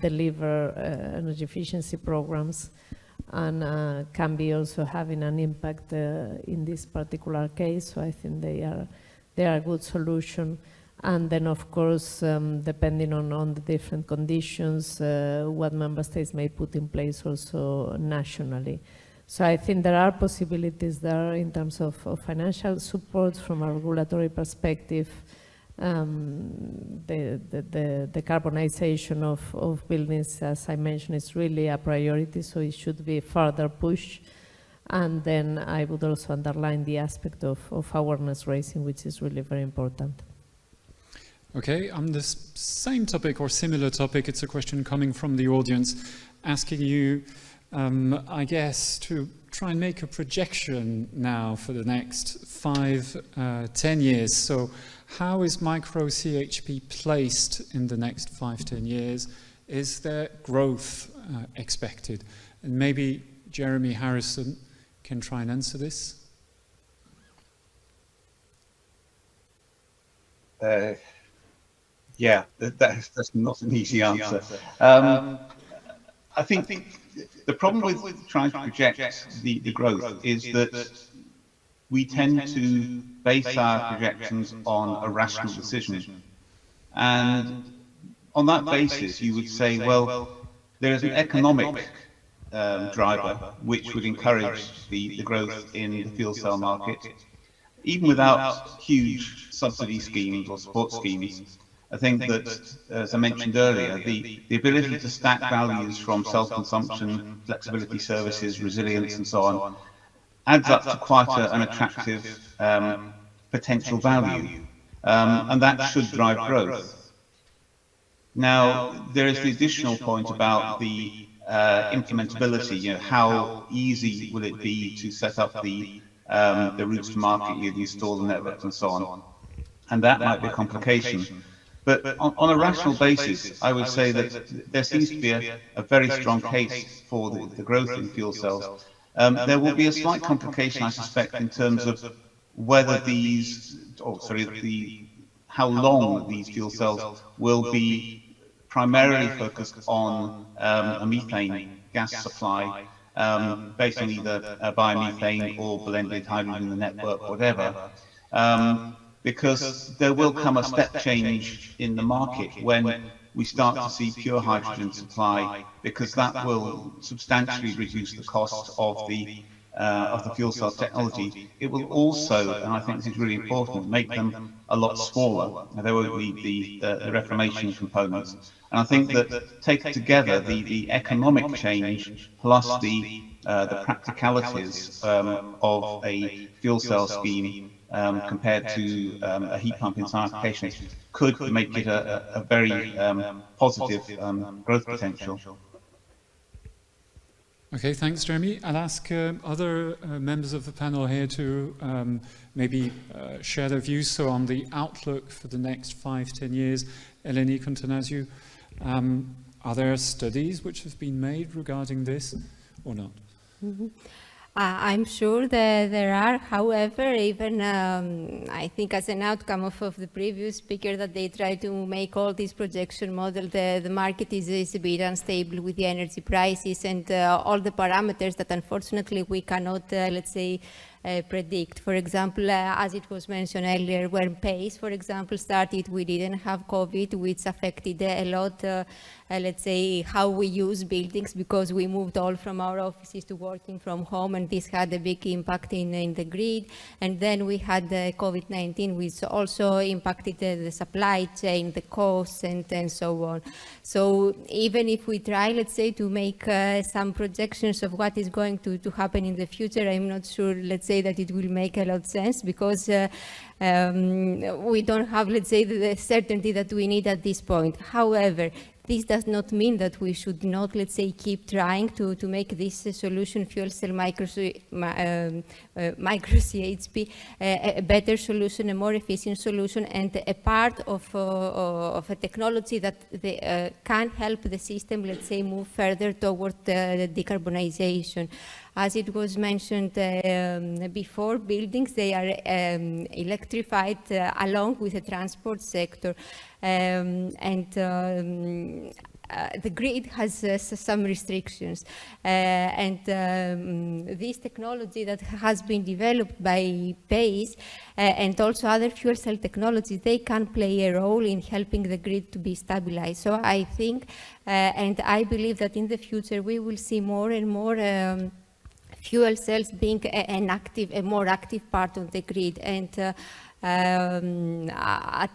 deliver energy efficiency programs. and can be also having an impact in this particular case. So I think they are a good solution. And then, of course, depending on the different conditions, what member states may put in place also nationally. So I think there are possibilities there in terms of financial support from a regulatory perspective. The decarbonization of buildings, as I mentioned, is really a priority, so it should be further pushed. And then I would also underline the aspect of awareness raising, which is really very important. Okay, on this same topic or similar topic, it's a question coming from the audience asking you, I guess, to try and make a projection now for the next 5-10 years. So how is micro-CHP placed in the next 5-10 years? Is there growth expected? And maybe Jeremy Harrison can try and answer this. Yeah, that's not an easy answer. I think the problem with trying to project the growth is that we tend to base our projections on a rational decision. And on that basis, you would say, well, there is an economic driver which would encourage the growth in the fuel cell market, even without huge subsidy schemes or support schemes. I think that, as I mentioned earlier, the ability to stack values from self-consumption, flexibility services, resilience and so on adds up to quite an attractive potential value, and that should drive growth. Now, there is the additional point about the implementability. You know, how easy will it be to set up the routes to market, you install the networks and so on, and that might be a complication. But on a rational basis, I would say that there seems to be a very strong case for the growth in fuel cells. There will be a slight complication, I suspect, in terms of whether how long these fuel cells will be primarily focused on a methane gas supply, based on either biomethane or blended hydrogen in the network, whatever. Because there will come a step change in the market when we start to see pure hydrogen supply, because that will substantially reduce the cost of the fuel cell technology. It will also, and I think this is really important, make them a lot smaller. They won't need the reformation components. And I think that taken together, the economic change plus the practicalities of a fuel cell scheme compared to a heat pump in some applications could make it a very positive growth potential. Okay, thanks, Jeremy. I'll ask other members of the panel here to maybe share their views. So on the outlook for the next 5-10 years, Eleni, Kontonasiou, are there studies which have been made regarding this or not? Mm-hmm. I'm sure that there are. However, even I think as an outcome of the previous speaker, that they try to make all these projection models, the market is a bit unstable with the energy prices and all the parameters that unfortunately we cannot, let's say, predict. For example, as it was mentioned earlier, when PACE, for example, started, we didn't have COVID, which affected a lot, let's say, how we use buildings, because we moved all from our offices to working from home, and this had a big impact in the grid. And then we had COVID-19, which also impacted the supply chain, the costs, and so on. So even if we try, let's say, to make some projections of what is going to happen in the future, I'm not sure, let's say, that it will make a lot of sense, because we don't have, let's say, the certainty that we need at this point. However, this does not mean that we should not, let's say, keep trying to make this solution, fuel cell micro-CHP, a better solution, a more efficient solution, and a part of a technology that can help the system, let's say, move further toward the decarbonization. As it was mentioned before, buildings, they are electrified along with the transport sector. the grid has some restrictions, and this technology that has been developed by PACE and also other fuel cell technologies, they can play a role in helping the grid to be stabilized. So I think, and I believe that in the future we will see more and more fuel cells being a more active part of the grid. And I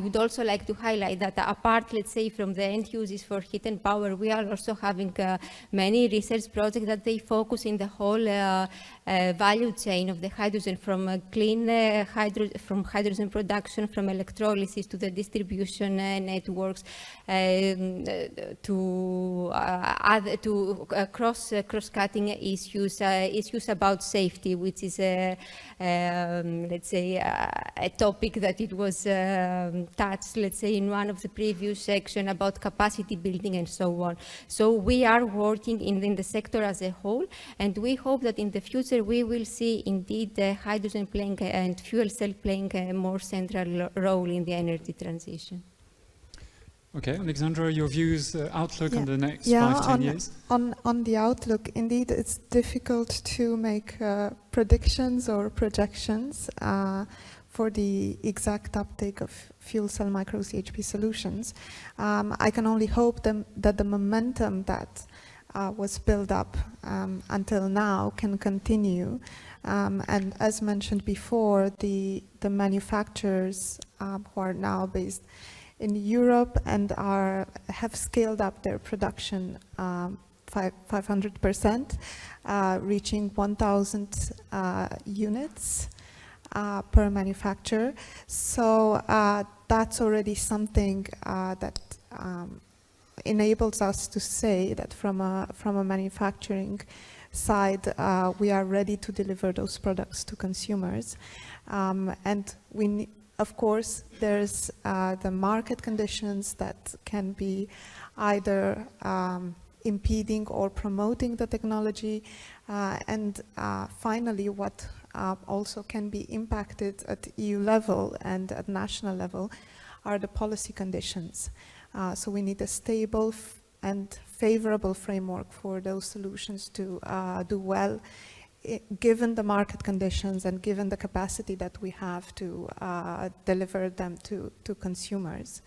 would also like to highlight that apart, let's say, from the end uses for heat and power, we are also having many research projects that they focus in the whole value chain of the hydrogen, from clean from hydrogen production, from electrolysis to the distribution networks, to cross-cutting issues about safety, which is let's say a topic that it was touched, let's say, in one of the previous sections about capacity building and so on. So we are working in the sector as a whole, and we hope that in the future we will see indeed hydrogen playing and fuel cell playing a more central role in the energy transition. Okay, Alexandra, your views, outlook on the next 5-10 years? On the outlook, indeed, it's difficult to make predictions or projections for the exact uptake of fuel cell micro-CHP solutions. I can only hope that the momentum that was built up until now can continue. And as mentioned before, the manufacturers who are now based in Europe and have scaled up their production 500%, reaching 1,000 units per manufacturer. So that's already something that enables us to say that from a manufacturing side, we are ready to deliver those products to consumers. And of course, there's the market conditions that can be either impeding or promoting the technology. And finally, what also can be impacted at EU level and at national level are the policy conditions. So we need a stable and favorable framework for those solutions to do well, given the market conditions and given the capacity that we have to deliver them to consumers.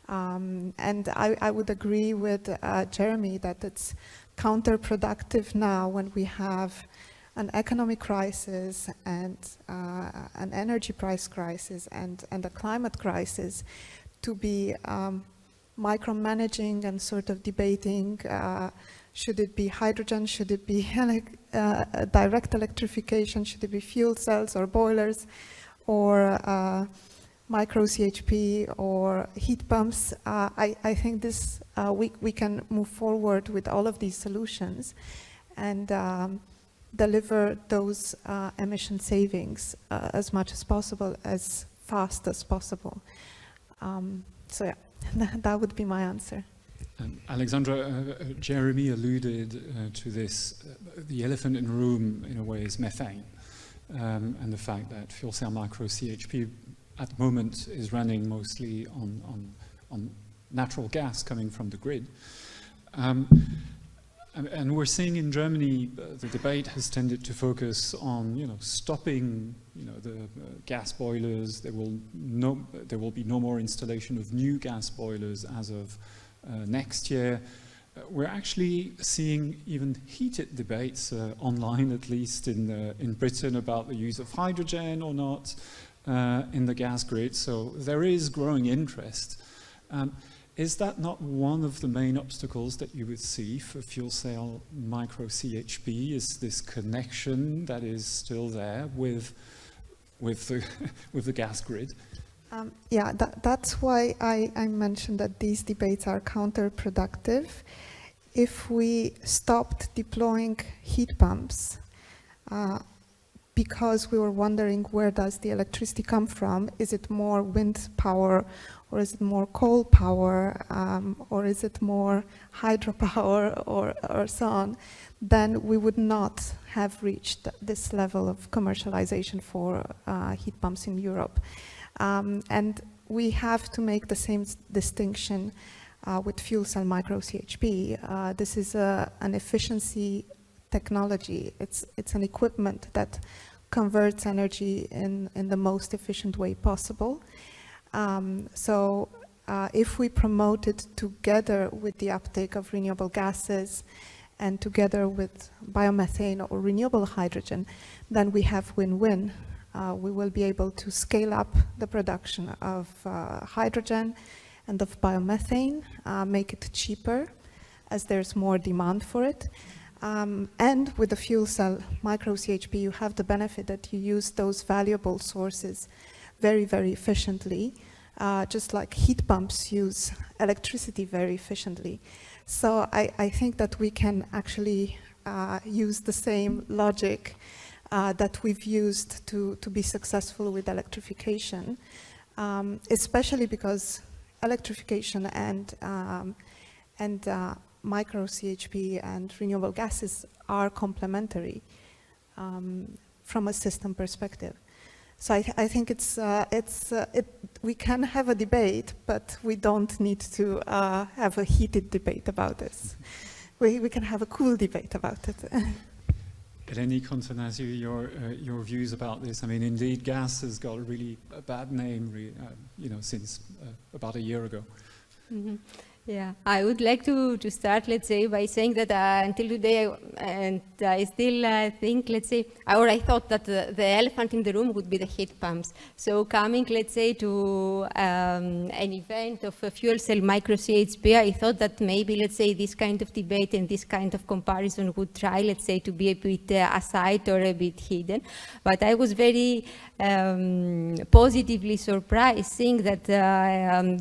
And I would agree with Jeremy that it's counterproductive now when we have an economic crisis and an energy price crisis and a climate crisis to be micromanaging and sort of debating should it be hydrogen, should it be direct electrification, should it be fuel cells or boilers or micro-CHP or heat pumps. I think this we can move forward with all of these solutions and deliver those emission savings as much as possible, as fast as possible. So yeah, that would be my answer. Alexandra, Jeremy alluded to this. The elephant in the room, in a way, is methane, and the fact that fuel cell micro-CHP at the moment is running mostly on natural gas coming from the grid. And we're seeing in Germany, the debate has tended to focus on, stopping, the gas boilers. There will be no more installation of new gas boilers as of next year. We're actually seeing even heated debates online, at least in Britain, about the use of hydrogen or not in the gas grid. So there is growing interest. Is that not one of the main obstacles that you would see for fuel cell micro-CHP? Is this connection that is still there with the gas grid? Yeah, that's why I mentioned that these debates are counterproductive. If we stopped deploying heat pumps because we were wondering where does the electricity come from, is it more wind power or is it more coal power or is it more hydropower or so on, then we would not have reached this level of commercialization for heat pumps in Europe. And we have to make the same distinction with fuel cell micro-CHP. This is an efficiency technology. It's an equipment that converts energy in the most efficient way possible. If we promote it together with the uptake of renewable gases and together with biomethane or renewable hydrogen, then we have win-win. We will be able to scale up the production of hydrogen and of biomethane, make it cheaper as there's more demand for it. And with the fuel cell micro-CHP, you have the benefit that you use those valuable sources very, very efficiently, just like heat pumps use electricity very efficiently. So I think that we can actually use the same logic that we've used to be successful with electrification, especially because electrification and micro-CHP and renewable gases are complementary from a system perspective. So I think we can have a debate, but we don't need to have a heated debate about this. We can have a cool debate about it. Eleni, Kontonasiou, your views about this? I mean, indeed, gas has got a really bad name, since about a year ago. Mm-hmm. Yeah, I would like to start, let's say, by saying that until today, I still think, let's say, or I thought that the elephant in the room would be the heat pumps. So coming, let's say, to an event of a fuel cell micro-CHP, I thought that maybe, let's say, this kind of debate and this kind of comparison would try, let's say, to be a bit aside or a bit hidden. But I was very positively surprised seeing that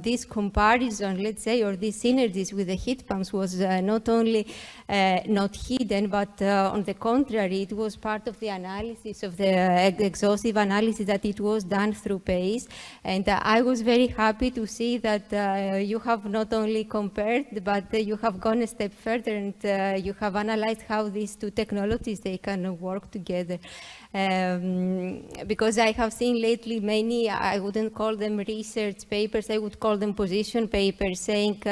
this comparison, let's say, or these synergies with the heat pumps was not only not hidden, but on the contrary, it was part of the analysis of the exhaustive analysis that it was done through PACE. And I was very happy to see that you have not only compared, but you have gone a step further and you have analyzed how these two technologies, they can work together. Because I have seen lately many, I wouldn't call them research papers, I would call them position papers saying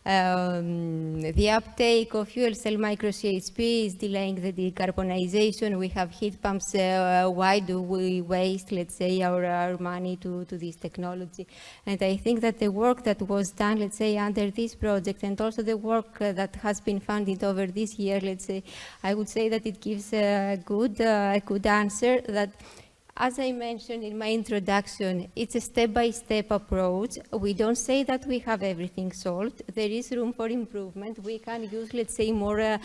the uptake of fuel cell micro-CHP is delaying the decarbonization. We have heat pumps. Why do we waste, let's say, our money to this technology? And I think that the work that was done, let's say, under this project, and also the work that has been funded over this year, let's say, I would say that it gives a good answer that, as I mentioned in my introduction, it's a step-by-step approach. We don't say that we have everything solved. There is room for improvement. We can use, let's say, more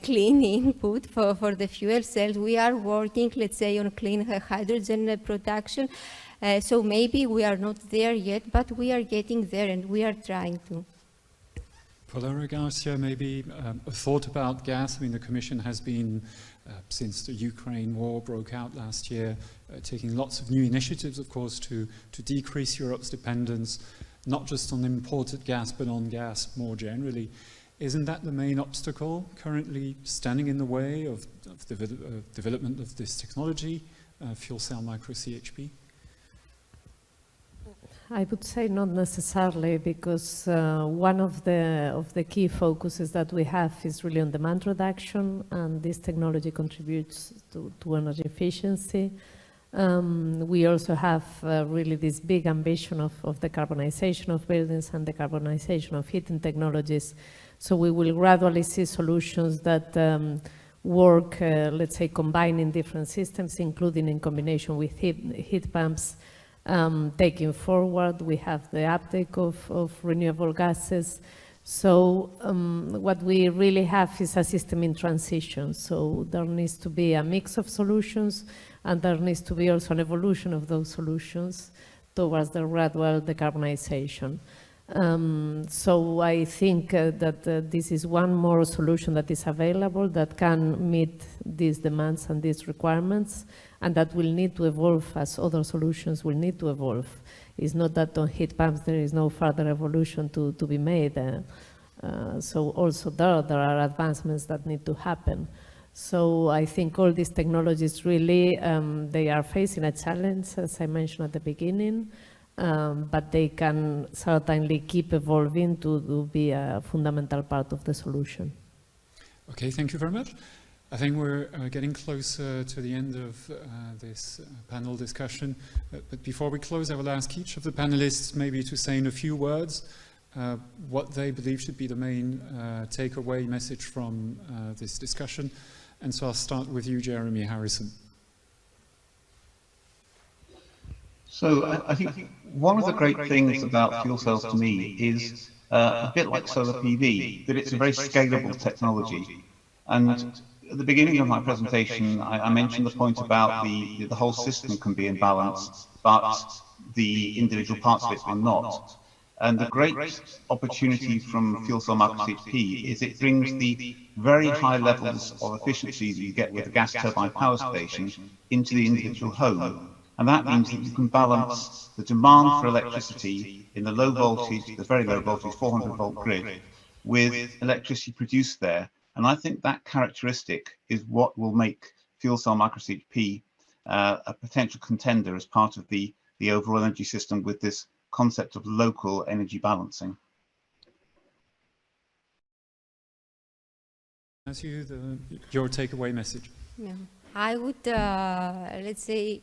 clean input for the fuel cells. We are working, let's say, on clean hydrogen production. So maybe we are not there yet, but we are getting there and we are trying to. Paula, Garcia, maybe a thought about gas. I mean, the Commission has been, since the Ukraine war broke out last year, taking lots of new initiatives, of course, to decrease Europe's dependence, not just on imported gas, but on gas more generally. Isn't that the main obstacle currently standing in the way of the development of this technology, fuel cell micro-CHP? I would say not necessarily, because one of the key focuses that we have is really on demand reduction, and this technology contributes to energy efficiency. We also have really this big ambition of decarbonization of buildings and decarbonization of heating technologies. So we will gradually see solutions that work, let's say, combining different systems, including in combination with heat pumps. Taking forward, we have the uptake of renewable gases. So what we really have is a system in transition. So there needs to be a mix of solutions, and there needs to be also an evolution of those solutions towards the gradual decarbonization. So I think that this is one more solution that is available that can meet these demands and these requirements, and that will need to evolve as other solutions will need to evolve. It's not that on heat pumps there is no further evolution to be made. So also there are advancements that need to happen. So I think all these technologies really, they are facing a challenge, as I mentioned at the beginning. but they can certainly keep evolving to be a fundamental part of the solution. Okay, thank you very much. I think we're getting closer to the end of this panel discussion. But before we close, I will ask each of the panelists maybe to say in a few words what they believe should be the main takeaway message from this discussion. And so I'll start with you, Jeremy Harrison. So I think one of the great things about fuel cells to me is a bit like solar PV, that it's a very scalable technology. And at the beginning of my presentation, I mentioned the point about the whole system can be in balance, but the individual parts of it are not. And the great opportunity from fuel cell micro-CHP is it brings the very high levels of efficiency that you get with a gas turbine power station into the individual home. And that means that you can balance the demand for electricity in the low voltage, the very low voltage 400 volt grid, with electricity produced there. And I think that characteristic is what will make fuel cell micro-CHP a potential contender as part of the overall energy system with this concept of local energy balancing. As you, your takeaway message. Yeah. I would, let's say,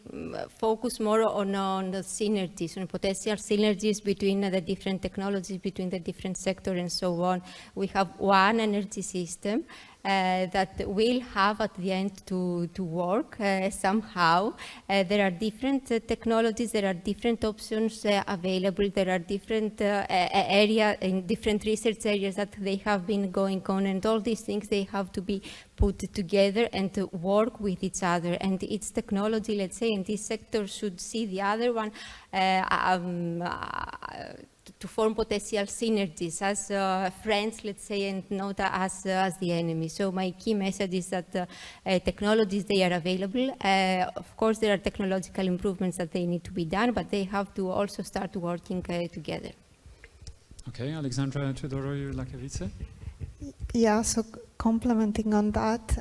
focus more on the synergies, on potential synergies between the different technologies, between the different sectors and so on. We have one energy system that will have at the end to work somehow. There are different technologies, there are different options available, there are different areas, in different research areas that they have been going on, and all these things, they have to be put together and to work with each other. And each technology, let's say, in this sector should see the other one to form potential synergies as friends, let's say, and not as the enemy. So my key message is that technologies, they are available. Of course, there are technological improvements that they need to be done, but they have to also start working together. Okay, Alexandra, Tudoroiu-Lakavičė. Yeah, so complementing on that,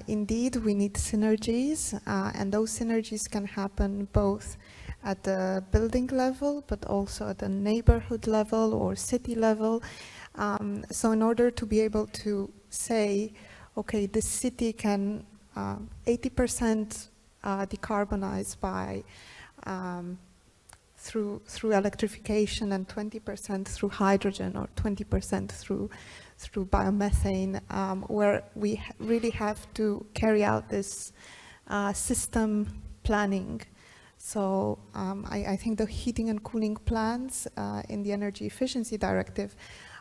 indeed, we need synergies, and those synergies can happen both at the building level, but also at the neighborhood level or city level. So in order to be able to say, okay, this city can 80% decarbonize by through electrification, and 20% through hydrogen, or 20% through biomethane, where we really have to carry out this system planning. So I think the heating and cooling plans in the Energy Efficiency Directive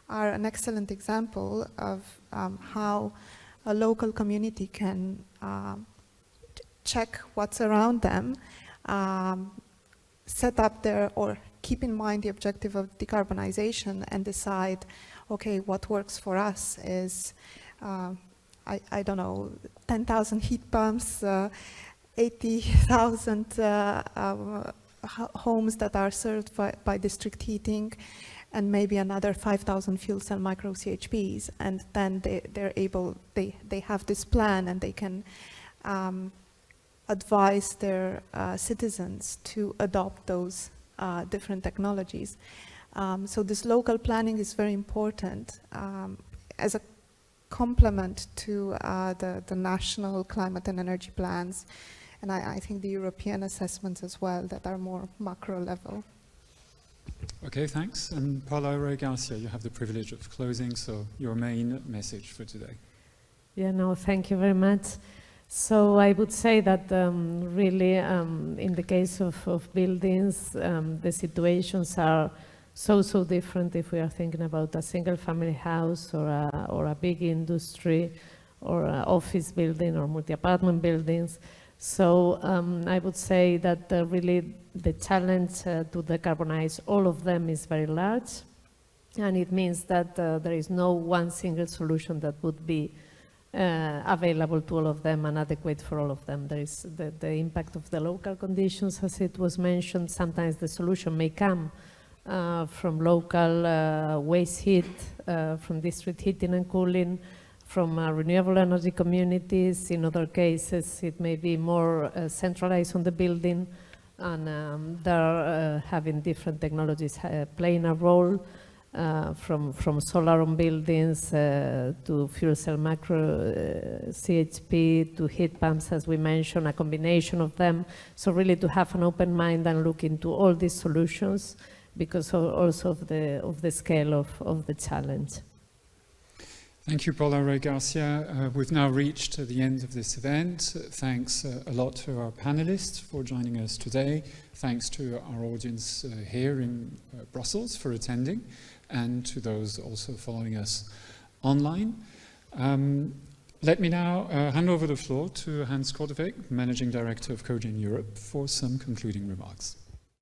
are an excellent example of how a local community can check what's around them, set up their, or keep in mind the objective of decarbonization, and decide, okay, what works for us is, I don't know, 10,000 heat pumps, 80,000 homes that are served by district heating, and maybe another 5,000 fuel cell micro-CHPs. And then they have this plan, and they can advise their citizens to adopt those different technologies. So this local planning is very important as a complement to the national climate and energy plans, and I think the European assessments as well, that are more macro level. Okay, thanks. And Paula Garcia, you have the privilege of closing, so your main message for today. Yeah, no, thank you very much. So I would say that really in the case of buildings, the situations are so different if we are thinking about a single family house or a big industry or an office building or multi-apartment buildings. So I would say that really the challenge to decarbonize all of them is very large, and it means that there is no one single solution that would be available to all of them and adequate for all of them. There is the impact of the local conditions, as it was mentioned. Sometimes the solution may come from local waste heat, from district heating and cooling, from renewable energy communities. In other cases, it may be more centralized on the building. and they're having different technologies playing a role, from solar on buildings to fuel cell micro-CHP to heat pumps, as we mentioned, a combination of them. So really to have an open mind and look into all these solutions because also of the scale of the challenge. Thank you, Paula Garcia. We've now reached the end of this event. Thanks a lot to our panelists for joining us today. Thanks to our audience here in Brussels for attending, and to those also following us online. Let me now hand over the floor to Hans Korteweg, Managing Director of COGEN Europe, for some concluding remarks.